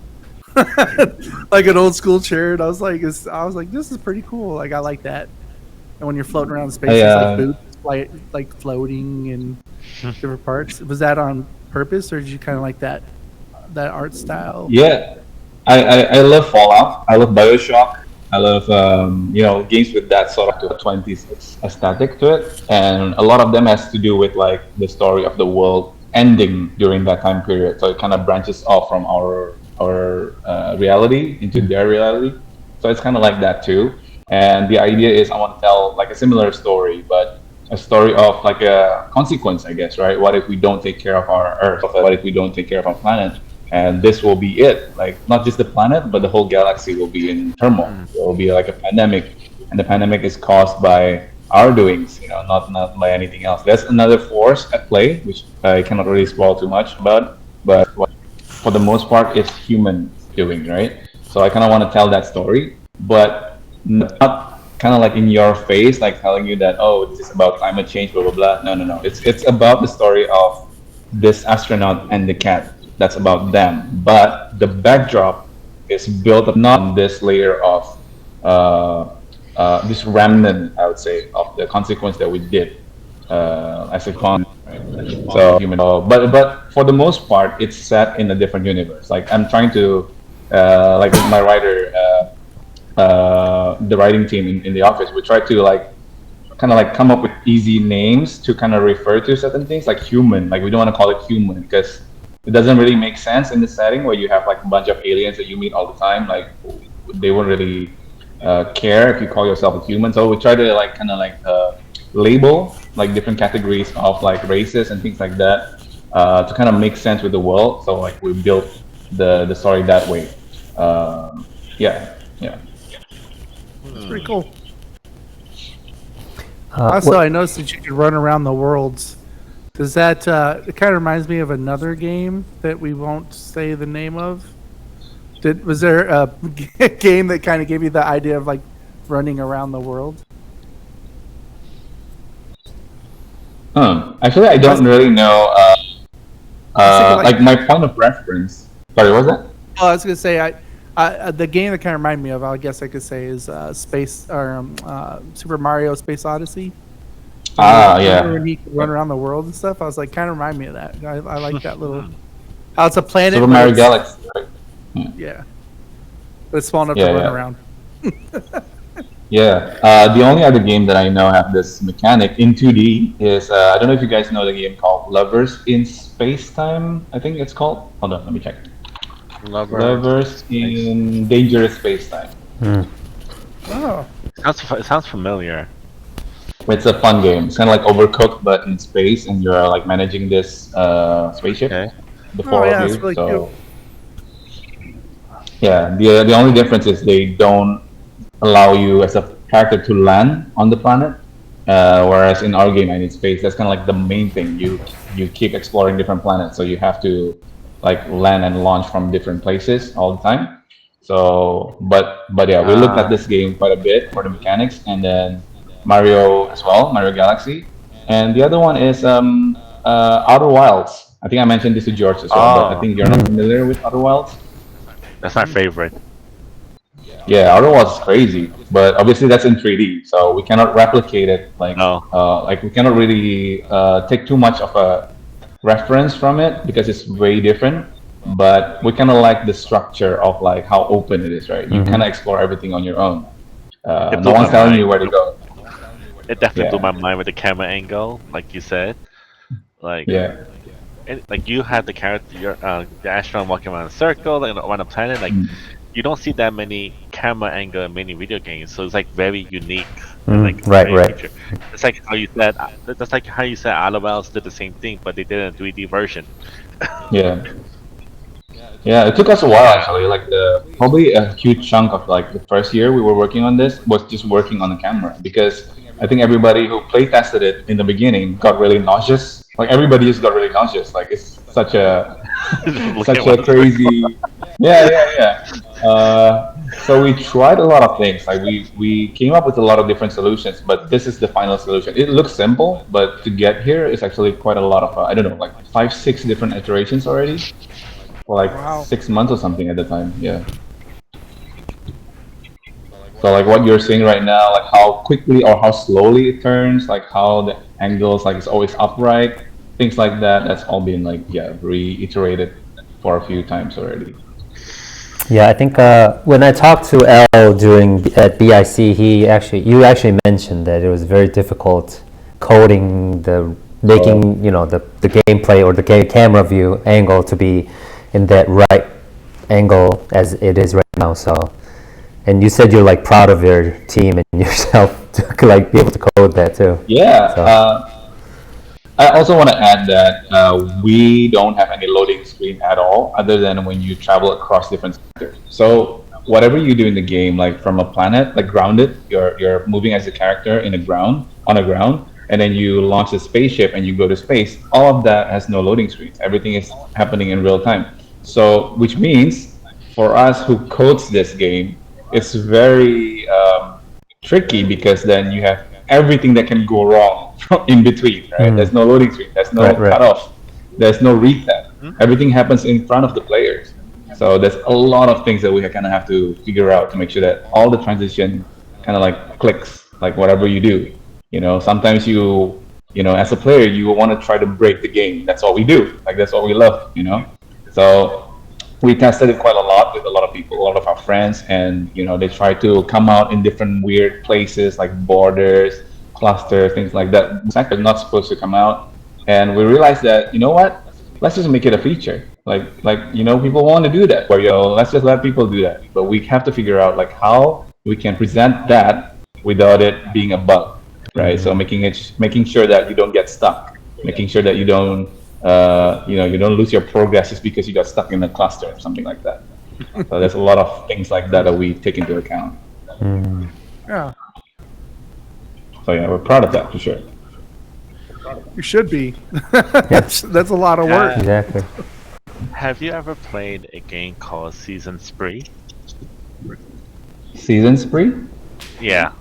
like an old school chair, and I was like, this is pretty cool. Like I like that. And when you're floating around space, it's like boots, like floating in different parts. Was that on purpose, or did you kind of like that art style? Yeah, I love Fallout. I love Bioshock. I love games with that sort of 20s aesthetic to it, and a lot of them has to do with like the story of the world ending during that time period. So it kind of branches off from our reality into their reality. So it's kind of like that too. And the idea is I want to tell like a similar story, but a story of like a consequence, I guess, right? What if we don't take care of our Earth? What if we don't take care of our planet? And this will be it. Like not just the planet, but the whole galaxy will be in turmoil. It will be like a pandemic, and the pandemic is caused by our doings, not by anything else. There's another force at play, which I cannot really spoil too much about, but for the most part, it's human doing, right? So I kind of want to tell that story, but not kind of like in your face, like telling you that, oh, this is about climate change, blah, blah, blah. No. It's about the story of this astronaut and the cat. That's about them. But the backdrop is built up not on this layer of this remnant, I would say, of the consequence that we did as a con. Right? So human. But for the most part, it's set in a different universe. Like I'm trying to, like with my writer, the writing team in the office, we try to like kind of like come up with easy names to kind of refer to certain things, like human. Like we don't want to call it human because it doesn't really make sense in the setting where you have like a bunch of aliens that you meet all the time. Like they won't really care if you call yourself a human. So we try to like kind of like label like different categories of like races and things like that to kind of make sense with the world. So like we built the story that way. Yeah. That's pretty cool. Also, I noticed that you could run around the worlds. Does that it kind of reminds me of another game that we won't say the name of? Was there a game that kind of gave you the idea of like running around the world? Actually, I don't really know. Like my point of reference. Sorry, what was that? Oh, I was gonna say the game that kind of reminded me of, I guess I could say, is Super Mario Space Odyssey. Yeah. When he could run around the world and stuff, I was like, kind of remind me of that. I like that little. How it's a planet. Super Mario Galaxy. Right? Yeah. But it's small enough to run around. Yeah. The only other game that I know have this mechanic in 2D is I don't know if you guys know the game called Lovers in Space Time. I think it's called. Hold on, let me check. Lovers in Dangerous Space Time. Oh. It sounds familiar. It's a fun game. It's kind of like Overcooked, but in space, and you're like managing this spaceship. Okay. The four of you. That's really cute. Yeah, the only difference is they don't allow you as a character to land on the planet, whereas in our game, I need space. That's kind of like the main thing. You keep exploring different planets, so you have to like land and launch from different places all the time. So, but yeah, we looked at this game quite a bit for the mechanics, and then Mario as well, Mario Galaxy, and the other one is Outer Wilds. I think I mentioned this to George as well, but I think you're not familiar with Outer Wilds. That's my favorite. Yeah, Outer Wilds is crazy, but obviously that's in 3D, so we cannot replicate it. Like, like we cannot really take too much of a reference from it because it's way different. But we kind of like the structure of like how open it is, right? You kind of explore everything on your own. No one's telling you where to go. It definitely blew my mind with the camera angle, like you said. Like, like you had the character, the astronaut walking around a circle, like around a planet. Like, you don't see that many camera angle in many video games, so it's like very unique. Like, right. Feature. It's like how you said. That's like how you said Outer Wilds did the same thing, but they did a 3D version. Yeah, it took us a while actually. Like probably a huge chunk of like the first year we were working on this was just working on the camera, because I think everybody who play tested it in the beginning got really nauseous. Like everybody just got really nauseous. Like it's such a such a crazy. Yeah. So we tried a lot of things. Like we came up with a lot of different solutions, but this is the final solution. It looks simple, but to get here is actually quite a lot of I don't know, like 5, 6 different iterations already, for like Wow. 6 months or something at the time. Yeah. So like what you're seeing right now, like how quickly or how slowly it turns, like how the angles like it's always upright, things like that. That's all been like reiterated for a few times already. Yeah, I think when I talked to L during at BIC, you actually mentioned that it was very difficult coding making the gameplay or the camera view angle to be in that right angle as it is right now. So, and you said you're like proud of your team and yourself to like be able to code that too. Yeah. So. I also want to add that we don't have any loading screen at all, other than when you travel across different sectors. So whatever you do in the game, like from a planet, like grounded, you're moving as a character on a ground, and then you launch a spaceship and you go to space. All of that has no loading screens. Everything is happening in real time. So which means for us who codes this game, it's very tricky because then you have everything that can go wrong in between, right? There's no loading screen, there's no cutoff, there's no reset. Everything happens in front of the players. So there's a lot of things that we kind of have to figure out to make sure that all the transition kind of like clicks, like whatever you do. Sometimes as a player, you want to try to break the game. That's all we do. Like that's what we love. So we tested it quite a lot with a lot of people, a lot of our friends, and they try to come out in different weird places like borders, clusters, things like that. It's actually not supposed to come out, and we realized that what, let's just make it a feature. Like people want to do that. Where let's just let people do that. But we have to figure out like how we can present that without it being a bug, right? So making sure that you don't get stuck, making sure that you don't you don't lose your progress just because you got stuck in a cluster or something like that. So there's a lot of things like that we take into account. Yeah. So yeah, we're proud of that for sure. You should be. That's a lot of work. Exactly. Have you ever played a game called Season Spree? Season Spree? Yeah.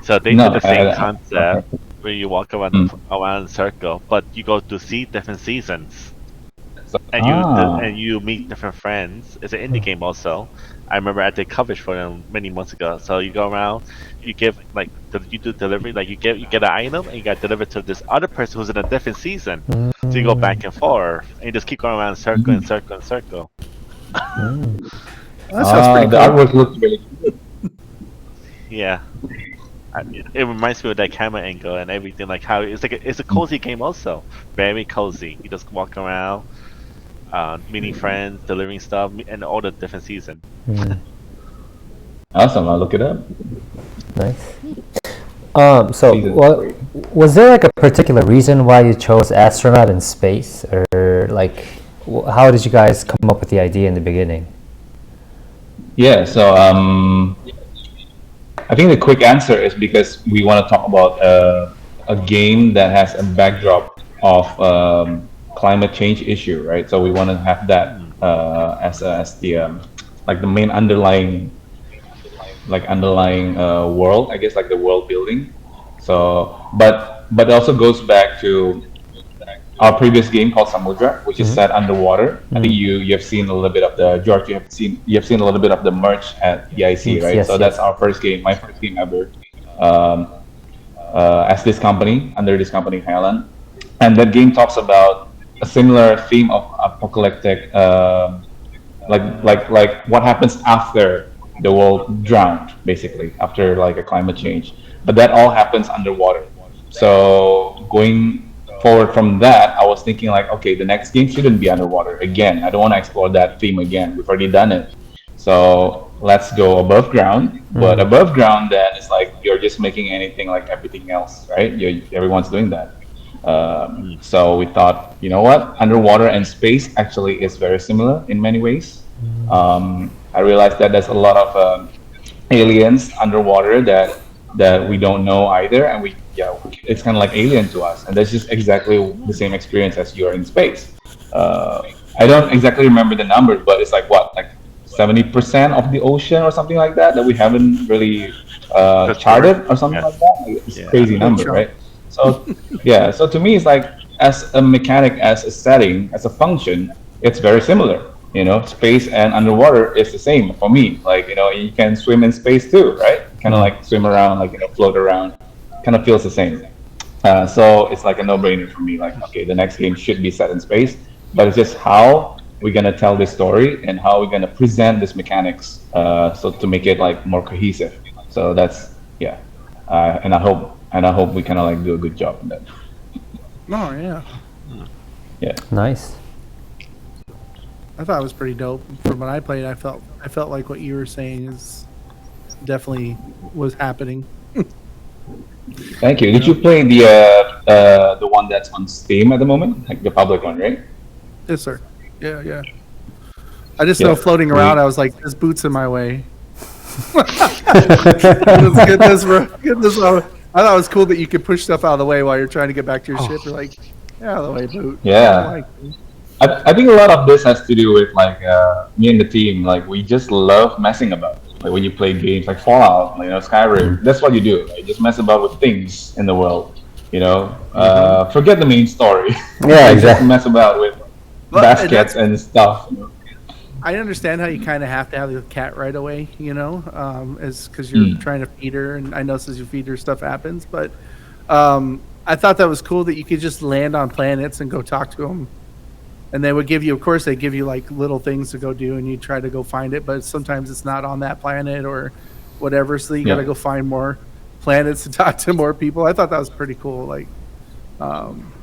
So they No, do the same I- concept where you walk around around a circle, but you go to see different seasons, and you meet different friends. It's an indie game also. I remember I did coverage for them many months ago. So you go around, you give you do delivery, like you get an item and you got delivered to this other person who's in a different season. So you go back and forth and you just keep going around in circle and circle and circle. That sounds pretty the cool. artwork looks really good. Yeah. It reminds me of that camera angle and everything, like how it's a cozy game also, very cozy. You just walk around, meeting friends, delivering stuff, and all the different seasons. Awesome, I'll look it up. Nice. So, was there like a particular reason why you chose astronaut in space, or like, how did you guys come up with the idea in the beginning? Yeah, so I think the quick answer is because we want to talk about a game that has a backdrop of climate change issue, right? So we want to have that as the like the main underlying world, I guess, like the world building. So, but it also goes back to our previous game called Samudra, which is set underwater. I think you have seen a little bit of the George. You have seen a little bit of the merch at EIC, right? Yes, so that's our first game, my first game ever, as this company, under this company, Khayalan. And that game talks about a similar theme of apocalyptic, like what happens after the world drowned, basically after like a climate change. But that all happens underwater. So going forward from that, I was thinking like, okay, the next game shouldn't be underwater again. I don't want to explore that theme again. We've already done it. So let's go above ground. But above ground, then it's like you're just making anything like everything else, right? Everyone's doing that. So we thought, you know what? Underwater and space actually is very similar in many ways. I realized that there's a lot of aliens underwater that we don't know either, and it's kind of like alien to us, and that's just exactly the same experience as you're in space. I don't exactly remember the numbers, but it's like 70% of the ocean or something like that we haven't really charted or something like that. Like, it's a crazy number, right? So yeah, so to me it's like as a mechanic, as a setting, as a function, it's very similar. You know, space and underwater is the same for me. Like, you know, you can swim in space too, right? Kind of like swim around, like, you know, float around. Kind of feels the same. So it's like a no-brainer for me. Like, okay, the next game should be set in space, but it's just how we're gonna tell this story and how we're gonna present this mechanics, so to make it like more cohesive. So that's and I hope we kind of like do a good job in that. Oh yeah, Yeah. Nice. I thought it was pretty dope. From what I played, I felt like what you were saying is definitely was happening. Thank you. Did you play the one that's on Steam at the moment, like the public one, right? Yes, sir. Yeah. I just know floating around, I was like, "This boot's in my way." Let's get this. I thought it was cool that you could push stuff out of the way while you're trying to get back to your ship. You're like, "Get out of the way, boot." Yeah. I think a lot of this has to do with like me and the team. Like we just love messing about. Like when you play games like Fallout, you know, Skyrim. That's what you do. Like, just mess about with things in the world. You know, forget the main story. Yeah, Just exactly. mess about with baskets and stuff. You know? I understand how you kind of have to have the cat right away, you know, is because you're trying to feed her, and I know as you feed her, stuff happens. But I thought that was cool that you could just land on planets and go talk to them, and they would give you, of course, they give you like little things to go do, and you try to go find it, but sometimes it's not on that planet or whatever, so you got to go find more planets to talk to more people. I thought that was pretty cool, like.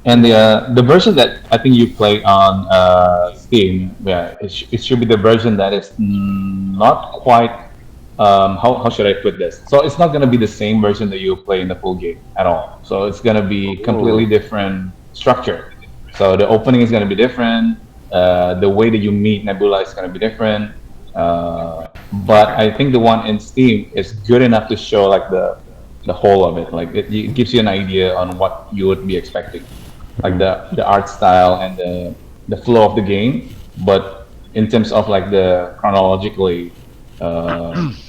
And the version that I think you play on Steam, it should be the version that is not quite. How should I put this? So it's not going to be the same version that you play in the full game at all. So it's going to be completely different structure. So the opening is going to be different. The way that you meet Nebula is going to be different. But I think the one in Steam is good enough to show like the whole of it. Like it gives you an idea on what you would be expecting, like the art style and the flow of the game. But in terms of like the chronologically,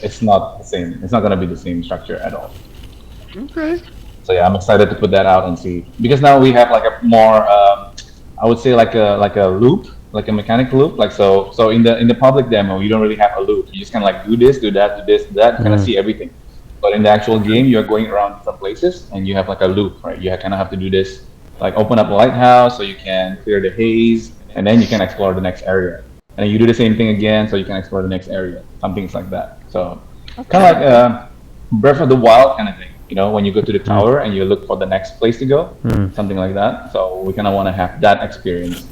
it's not the same. It's not going to be the same structure at all. Okay. So yeah, I'm excited to put that out and see, because now we have like a more I would say like a loop, like a mechanic loop. Like so in the public demo, you don't really have a loop. You just kind of like do this, do that, do this, do that, kind of see everything. But in the actual game, you're going around different places, and you have like a loop, right? You kind of have to do this, like open up a lighthouse so you can clear the haze, and then you can explore the next area. And then you do the same thing again, so you can explore the next area. Some things like that. So kind of like Breath of the Wild kind of thing. You know, when you go to the tower and you look for the next place to go, something like that. So we kind of want to have that experience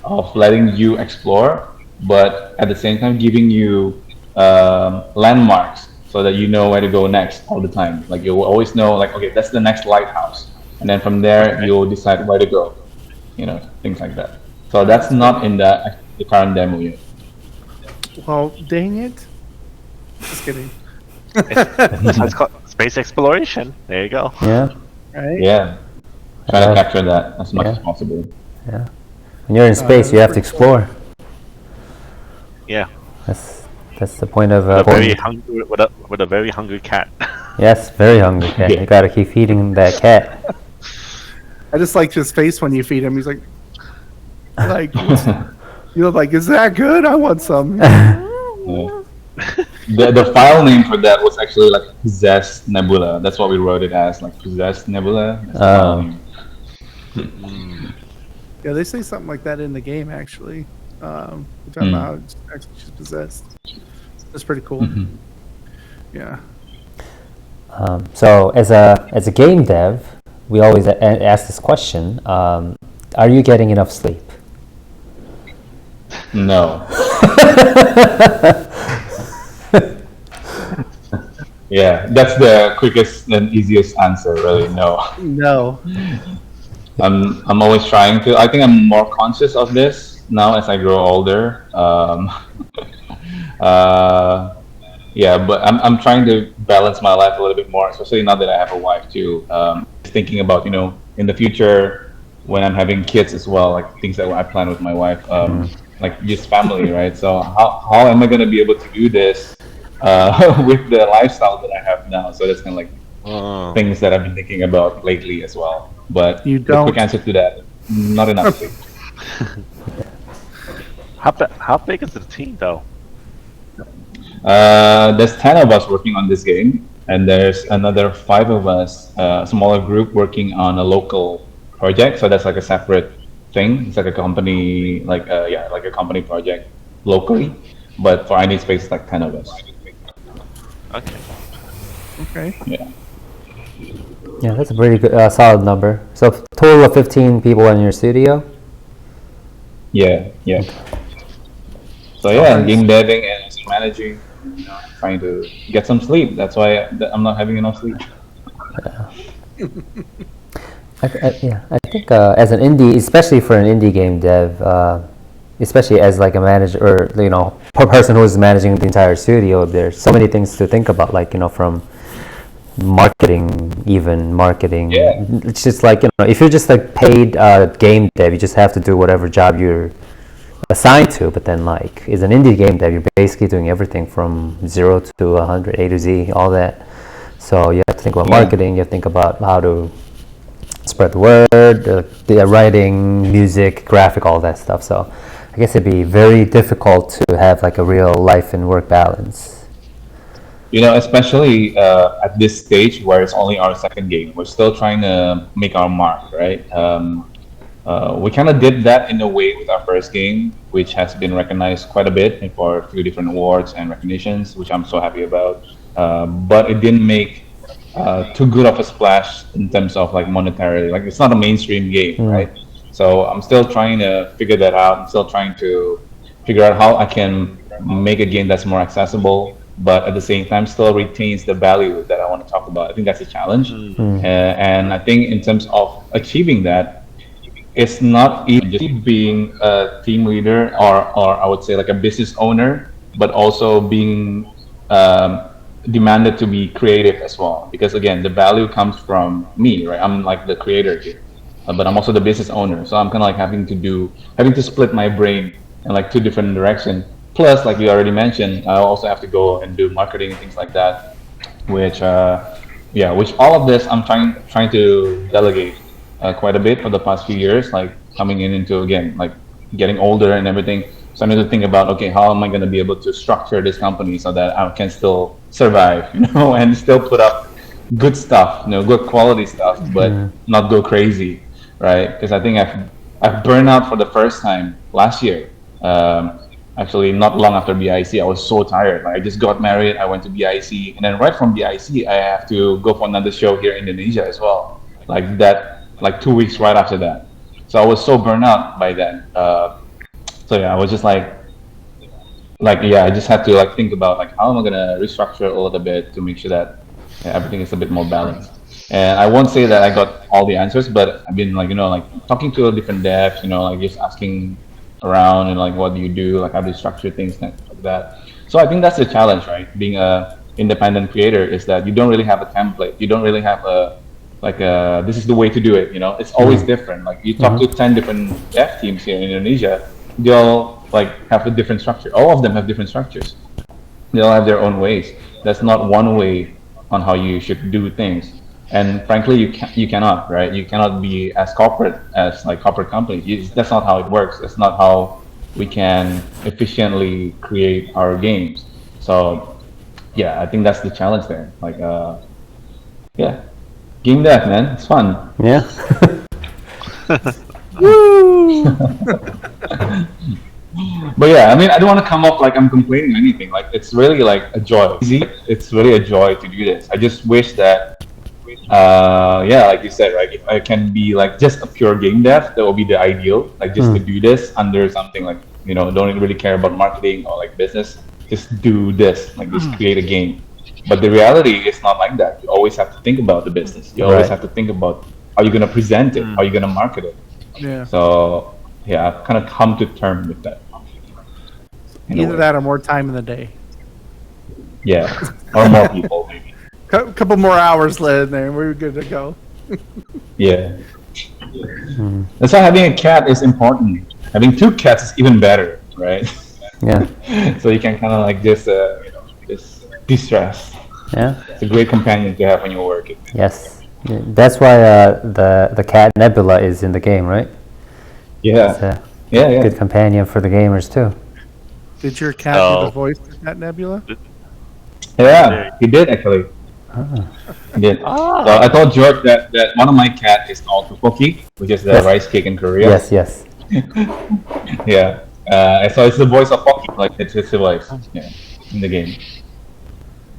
of letting you explore, but at the same time giving you landmarks, so that you know where to go next all the time. Like you will always know, like, okay, that's the next lighthouse, and then from there you'll decide where to go. You know, things like that. So that's not in the current demo yet. Well, dang it. Just kidding. It's called space exploration. There you go. Yeah. Right? Yeah, try to capture that as much as possible. Yeah. When you're in space, you have to explore. Yeah. That's the point of with a very hungry cat. Yes, very hungry cat. You gotta keep feeding that cat. I just liked his face when you feed him. He's like, you're like, is that good? I want some. Yeah. The file name for that was actually like Possessed Nebula. That's what we wrote it as, like Possessed Nebula. That's the file name. Yeah, they say something like that in the game, actually. We're talking about actually she's possessed. That's pretty cool. Yeah. So as a game dev, we always ask this question: are you getting enough sleep? No. Yeah, that's the quickest and easiest answer. Really, no. No. I'm always trying to. I think I'm more conscious of this now as I grow older. Yeah, but I'm trying to balance my life a little bit more, especially now that I have a wife too. Thinking about, you know, in the future when I'm having kids as well, like things that I plan with my wife. like just family, right? So how am I gonna be able to do this with the lifestyle that I have now? So that's kind of like Oh. things that I've been thinking about lately as well. But You the quick don't. answer to that, not enough sleep. How big is the team though? There's 10 of us working on this game, and there's another 5 of us, a smaller group working on a local project. So that's like a separate thing. It's like a company, like a company project locally. But for I Need Space, it's like 10 of us. Okay. Okay. Yeah. Yeah, that's a pretty good, solid number. So total of 15 people in your studio. Yeah. So yeah, game deving and also managing, trying to get some sleep. That's why I'm not having enough sleep. I think as an indie, especially for an indie game dev, especially as like a manager or per person who's managing the entire studio, there's so many things to think about. Like from marketing. Yeah. It's just like if you're just like paid game dev, you just have to do whatever job you're assigned to. But then like as an indie game dev, you're basically doing everything from 0 to 100, A to Z, all that. So you have to think about marketing. You have to think about how to spread the word, the writing, music, graphic, all that stuff. So I guess it'd be very difficult to have like a real life and work balance. Especially at this stage where it's only our second game, we're still trying to make our mark, right? We kind of did that in a way with our first game, which has been recognized quite a bit for a few different awards and recognitions, which I'm so happy about. But it didn't make too good of a splash in terms of like monetarily. Like it's not a mainstream game, right? So I'm still trying to figure that out. I'm still trying to figure out how I can make a game that's more accessible, but at the same time still retains the value that I want to talk about. I think that's a challenge. And I think in terms of achieving that, it's not easy just being a team leader or I would say like a business owner, but also being demanded to be creative as well. Because again, the value comes from me, right? I'm like the creator here, but I'm also the business owner. So I'm kind of like having to split my brain in like 2 different directions. Plus, like you already mentioned, I also have to go and do marketing and things like that, which all of this I'm trying to delegate quite a bit for the past few years, like coming into again, like getting older and everything. So I need to think about, okay, how am I going to be able to structure this company so that I can still survive, and still put up good stuff, good quality stuff, but not go crazy, right? Because I think I've burned out for the first time last year. Actually, not long after BIC, I was so tired. Like, I just got married, I went to BIC, and then right from BIC, I have to go for another show here in Indonesia as well. Like that, like 2 weeks right after that. So I was so burned out by that. So yeah, I was just I just had to like think about like how am I gonna restructure a little bit to make sure that everything is a bit more balanced. And I won't say that I got all the answers, but I've been like talking to different devs, like just asking around and like what do you do, like how do you structure things like that. So I think that's the challenge, right? Being a independent creator is that you don't really have a template. You don't really have this is the way to do it. It's always different. Like you talk to 10 different dev teams here in Indonesia, they all like have a different structure. All of them have different structures. They all have their own ways. That's not one way on how you should do things. And frankly, you cannot, right? You cannot be as corporate as like corporate companies. That's not how it works. That's not how we can efficiently create our games. So, yeah, I think that's the challenge there. Like, game dev, man, it's fun. Yeah. But yeah, I mean, I don't want to come off like I'm complaining or anything. Like, it's really like a joy. It's really a joy to do this. I just wish that, like you said, right? If I can be like just a pure game dev, that would be the ideal. Like just to do this under something like don't really care about marketing or like business. Just do this, like just create a game. But the reality is not like that. You always have to think about the business. You always have to think about how you're gonna present it, how you're gonna market it. Yeah. So yeah, I've kind of come to terms with that. Either that or more time in the day. Yeah, or more people maybe. Couple more hours left in there, and we're good to go. Yeah. That's why having a cat is important. Having 2 cats is even better. right? Yeah. So you can kind of like just just de-stress. Yeah. It's a great companion to have when you're working. Yes. Yeah, that's why the cat Nebula is in the game, right? It's Yeah, a yeah. good companion for the gamers too. Did your cat do the So- voice of that Nebula? Yeah, he did actually. He did. Ah. So I told George that one of my cat is called Tupoki, which is the Yes. rice cake in Korea. Yes, yes. Yeah. So it's the voice of Poki, like it's his voice. Yeah, in the game.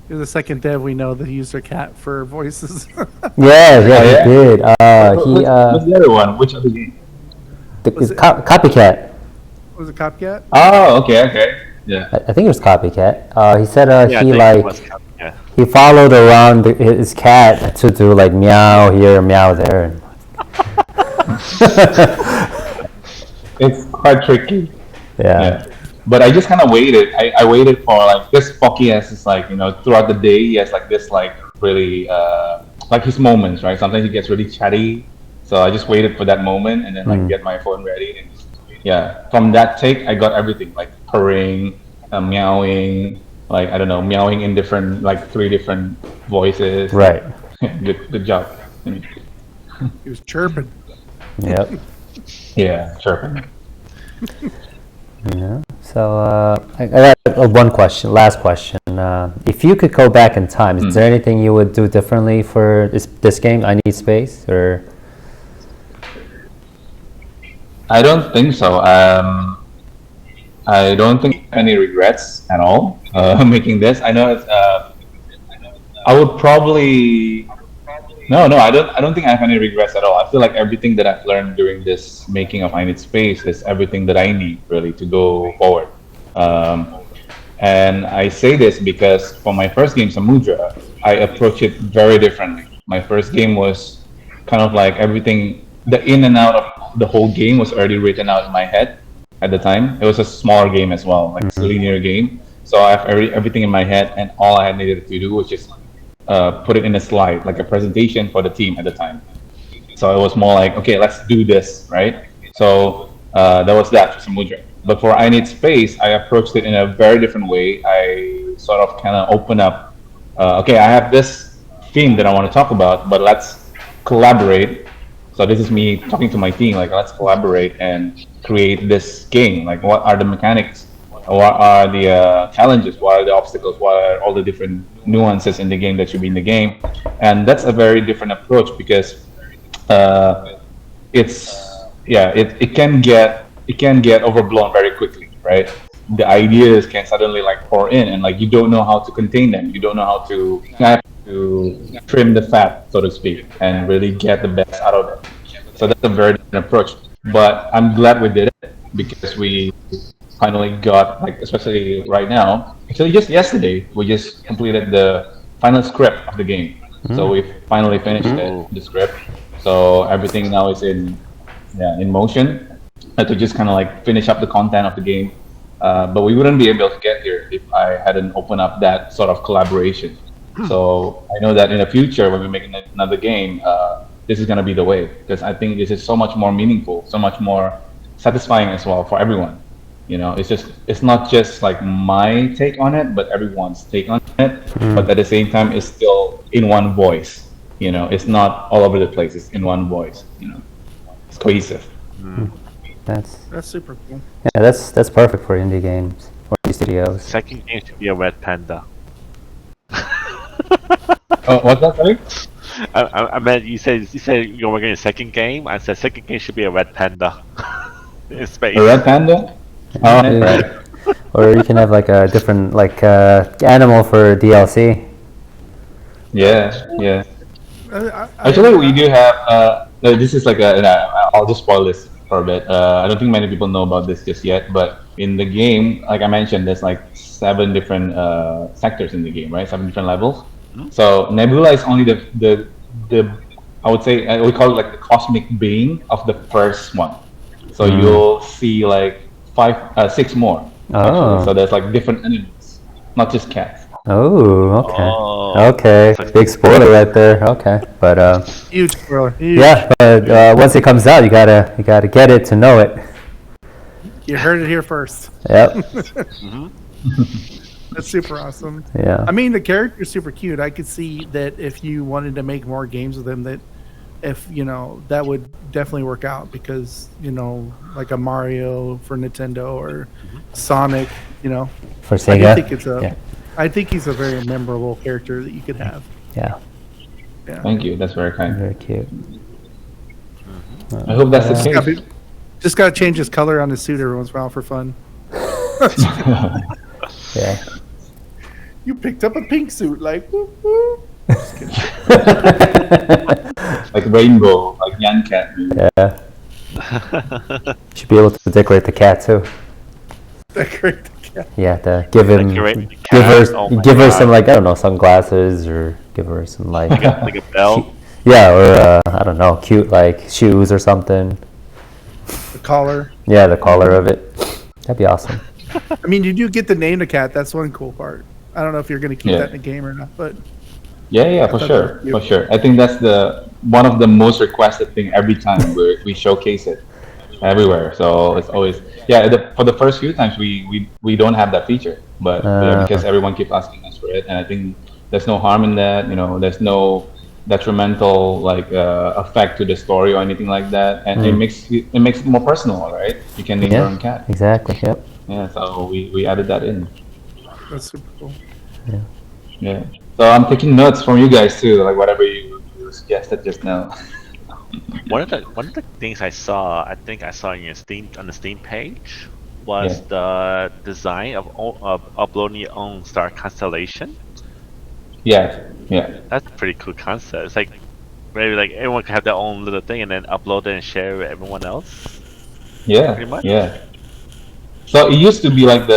You're the second dev we know that used their cat for voices. Yeah, yeah? he did. What's the other one? Which other game? Was it- Copycat. Was it Copcat? Oh, okay. Yeah. I think it was Copycat. He said Yeah, I he think it like was yeah. he followed around his cat to do like meow here, meow there. It's quite tricky. Yeah. But I just kind of waited. I waited for like this. Pocky has this like throughout the day he has like this like really like his moments, right? Sometimes he gets really chatty. So I just waited for that moment and then like get my phone ready and yeah. From that take, I got everything like purring, meowing, like I don't know, meowing in different like 3 different voices. Right. Good job. He was chirping. Yep. Yeah, chirping. Yeah. So I got one question, last question. If you could go back in time, is there anything you would do differently for this game? I Need Space, or I don't think so. I don't think any regrets at all making this. I know it's, I would probably no. I don't think I have any regrets at all. I feel like everything that I've learned during this making of I Need Space is everything that I need really to go forward. And I say this because for my first game, Samudra, I approach it very differently. My first game was kind of like everything, the in and out of the whole game was already written out in my head at the time. It was a smaller game as well, like it's a linear game. So I have everything in my head, and all I had needed to do was just put it in a slide, like a presentation for the team at the time. So it was more like, okay, let's do this, right? So that was that for Samudra. But for I Need Space, I approached it in a very different way. I sort of kind of open up, okay, I have this theme that I want to talk about, but let's collaborate. So this is me talking to my team, like let's collaborate and create this game. Like what are the mechanics? What are the challenges? What are the obstacles? What are all the different nuances in the game that should be in the game? And that's a very different approach because it can get overblown very quickly, right? The ideas can suddenly like pour in, and like you don't know how to contain them. You don't know how to trim the fat, so to speak, and really get the best out of it. So that's a very different approach. But I'm glad we did it because we finally got, like, especially right now. Actually, just yesterday, we just completed the final script of the game. So we finally finished the script. So everything now is in motion. To just kind of like finish up the content of the game. But we wouldn't be able to get here if I hadn't opened up that sort of collaboration. So I know that in the future, when we make another game, this is going to be the way, because I think this is so much more meaningful, so much more satisfying as well for everyone. It's not just like my take on it, but everyone's take on it. But at the same time, it's still in one voice. It's not all over the place. It's in one voice. It's cohesive. that's super cool. yeah, that's perfect for indie games or indie studios. Second game should be a red panda. Oh, what's that, sorry? I meant you said you're working on a second game. I said second game should be a red panda in space. A red panda? Oh, Yeah. right. Or you can have like a different animal for DLC. Yeah. Actually, we do have. This is like I'll just spoil this for a bit. I don't think many people know about this just yet, but in the game, like I mentioned, there's like 7 different sectors in the game, right? 7 different levels. So Nebula is only the I would say we call it like the cosmic being of the first one. So you'll see like 6 more. Oh. Actually. So there's like different animals, not just cats. Oh, okay. Oh. Okay, big spoiler right there. Okay, but Huge spoiler. Huge. yeah, but once it comes out, you gotta get it to know it. You heard it here first. Yep. Hmm. That's super awesome. Yeah. I mean, the character's super cute. I could see that if you wanted to make more games with him, that if that would definitely work out because like a Mario for Nintendo or Sonic. For I Sega. do think it's Yeah. I think he's a very memorable character that you could have. Yeah. Yeah. Thank you. That's very kind. Very cute. I hope that's the case. Just gotta change his color on his suit every once in a while for fun. Yeah. You picked up a pink suit, like whoop, whoop. Like rainbow, like Yan Cat. Yeah. Should be able to decorate the cat too. Decorate the cat. Yeah, give him, Decorate the give cat? her, Oh my give her God. some like sunglasses or give her some like, Like a belt. yeah, or I don't know, cute like shoes or something. The collar. Yeah, the collar of it. That'd be awesome. I mean, you do get to name the cat. That's one cool part. I don't know if you're gonna keep Yeah. that in the game or not, but Yeah, for thought sure, that was for sure. I think that's one of the most requested thing every time we showcase it everywhere. So it's always for the first few times we don't have that feature, but because everyone keeps asking us for it, and I think there's no harm in that. There's no detrimental effect to the story or anything like that, and it makes it more personal, right? You can name your own cat. Exactly. Yep. Yeah, so we added that in. that's super cool. Yeah. So I'm taking notes from you guys too, like whatever you suggested just now. One of the things I saw, I think I saw on the Steam page, was the design of uploading your own star constellation. Yeah. That's a pretty cool concept. It's like maybe like everyone can have their own little thing and then upload it and share it with everyone else. Yeah. Pretty much. Yeah. So it used to be like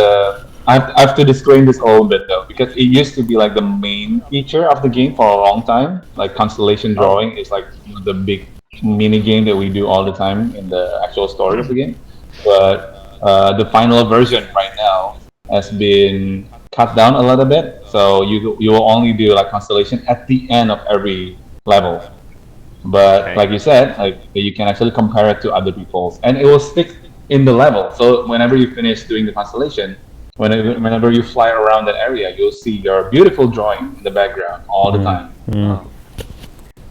I have to disclaim this a little bit though, because it used to be like the main feature of the game for a long time. Like constellation drawing is like the big mini game that we do all the time in the actual story of the game. But the final version right now has been cut down a little bit. So you will only do like constellation at the end of every level. But like you said, like you can actually compare it to other people's, and it will stick in the level. So whenever you finish doing the constellation, whenever you fly around that area, you'll see your beautiful drawing in the background all the time.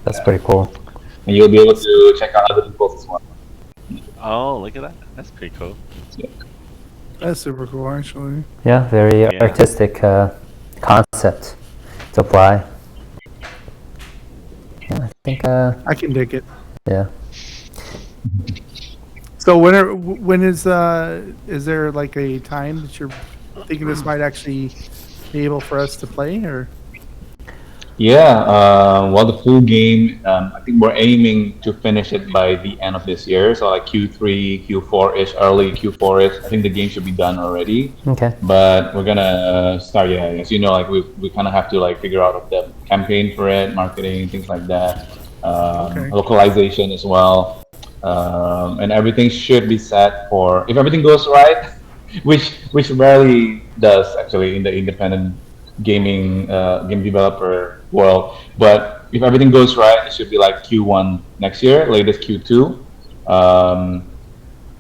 That's pretty cool. And you'll be able to check out other people's as well. Oh, look at that! That's pretty cool. That's super cool, actually. Yeah, very artistic concept to apply. Yeah, I think. I can dig it. Yeah. So when is there like a time that you're thinking this might actually be able for us to play, or? Yeah, well, the full game, I think we're aiming to finish it by the end of this year. So like Q3, Q4-ish, early Q4-ish. I think the game should be done already. Okay. But we're gonna start, as you know, like we kind of have to like figure out the campaign for it, marketing, things like that, localization as well, and everything should be set for, if everything goes right, which rarely does actually in the independent gaming game developer world. But if everything goes right, it should be like Q1 next year, latest Q2.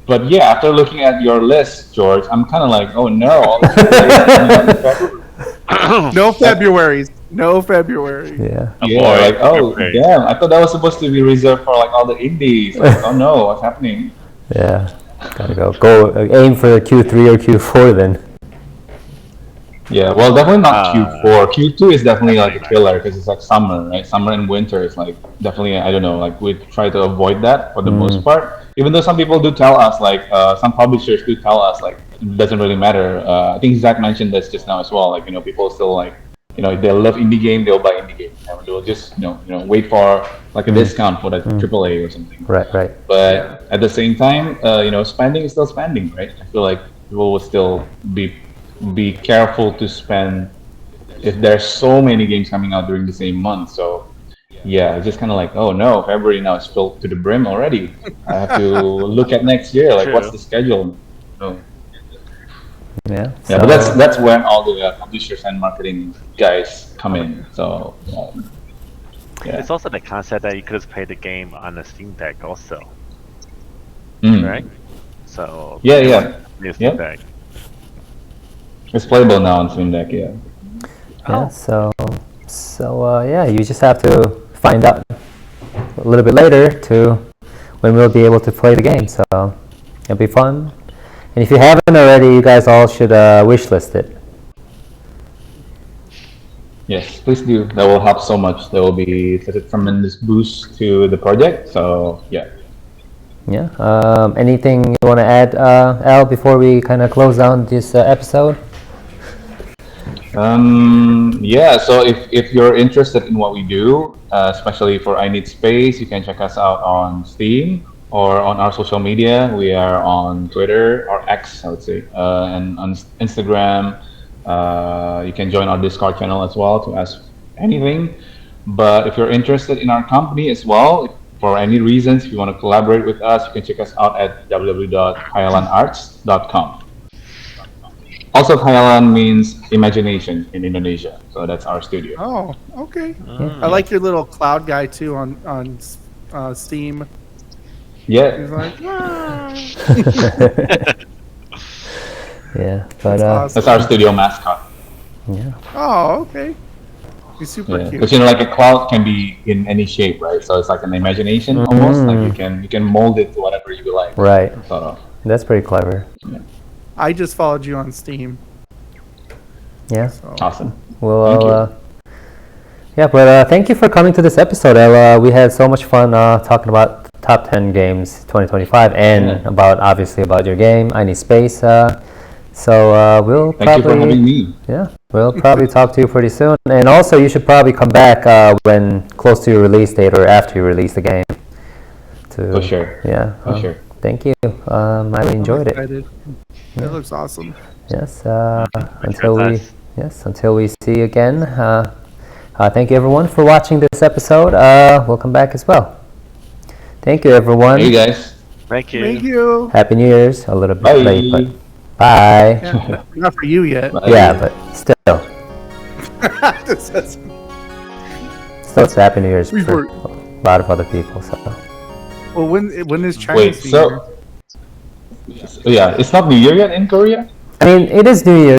But yeah, after looking at your list, George, I'm kind of like, oh no, all this No Februarys. No February. Yeah. like oh damn, I thought that was supposed to be reserved for like all the indies. Like, oh no, what's happening? Yeah. Gotta go aim for Q3 or Q4 then. Yeah, well, definitely not Q4. Q2 is definitely like a killer because it's like summer, right? Summer and winter is like definitely, I don't know, like we try to avoid that for the most part. Even though some people do tell us, like some publishers do tell us, like it doesn't really matter. I think Zach mentioned this just now as well. Like people still like, if they love indie game, they'll buy indie game. They'll just wait for like a discount for the AAA or something. Right. But at the same time, spending is still spending, right? I feel like people will still be careful to spend if there's so many games coming out during the same month. So yeah, it's just kind of like, oh no, February now is filled to the brim already. I have to look at next year, like what's the schedule? So, yeah, but that's when all the publishers and marketing guys come in. So It's also the concept that you could just play the game on the Steam Deck also, right? So Yeah. Yes, Yep. Deck. It's playable now on Steam Deck. Yeah. Yeah, yeah, you just have to find out a little bit later to when we'll be able to play the game. So it'll be fun. And if you haven't already, you guys all should wishlist it. Yes, please do. That will help so much. There will be such a tremendous boost to the project. So yeah. Yeah. Anything you want to add, Al, before we kind of close down this episode? Yeah, so if you're interested in what we do, especially for I Need Space, you can check us out on Steam or on our social media. We are on Twitter or X, I would say, and on Instagram. You can join our Discord channel as well to ask anything. But if you're interested in our company as well, for any reasons, if you want to collaborate with us, you can check us out at www.khayalanarts.com. Also, Khayalan means imagination in Indonesia, so that's our studio. Oh, okay. I like your little cloud guy too on Steam. Yeah, He's like, "Ah." Yeah, but That's awesome. that's our studio mascot. yeah, Oh, okay. He's super Yeah, cute. because like a cloud can be in any shape, right? So it's like an imagination almost. Like you can mold it to whatever you like. right. Sort of. That's pretty clever. I just followed you on Steam. Yeah. So. Awesome. Well, Thank you. yeah, but thank you for coming to this episode, Ella. We had so much fun talking about top 10 games 2025 and obviously about your game, I Need Space. So we'll Thank you for having probably me. we'll probably talk to you pretty soon. And also, you should probably come back when close to your release date or after you release the game. For sure. Yeah. For sure. Thank you. I really enjoyed it. Excited. It looks awesome. Yes. Until we see you again. Thank you everyone for watching this episode. We'll come back as well. Thank you everyone. Hey guys. Thank you. Thank you. Happy New Year's. A little bit Bye. late, but bye. Yeah, not for you yet. Bye. Yeah, but still That's- it's Happy New Year's We for were- a lot of other people. So well, when is Chinese Wait, New so yeah, it's not New Year yet in Korea. I mean, it is New Year,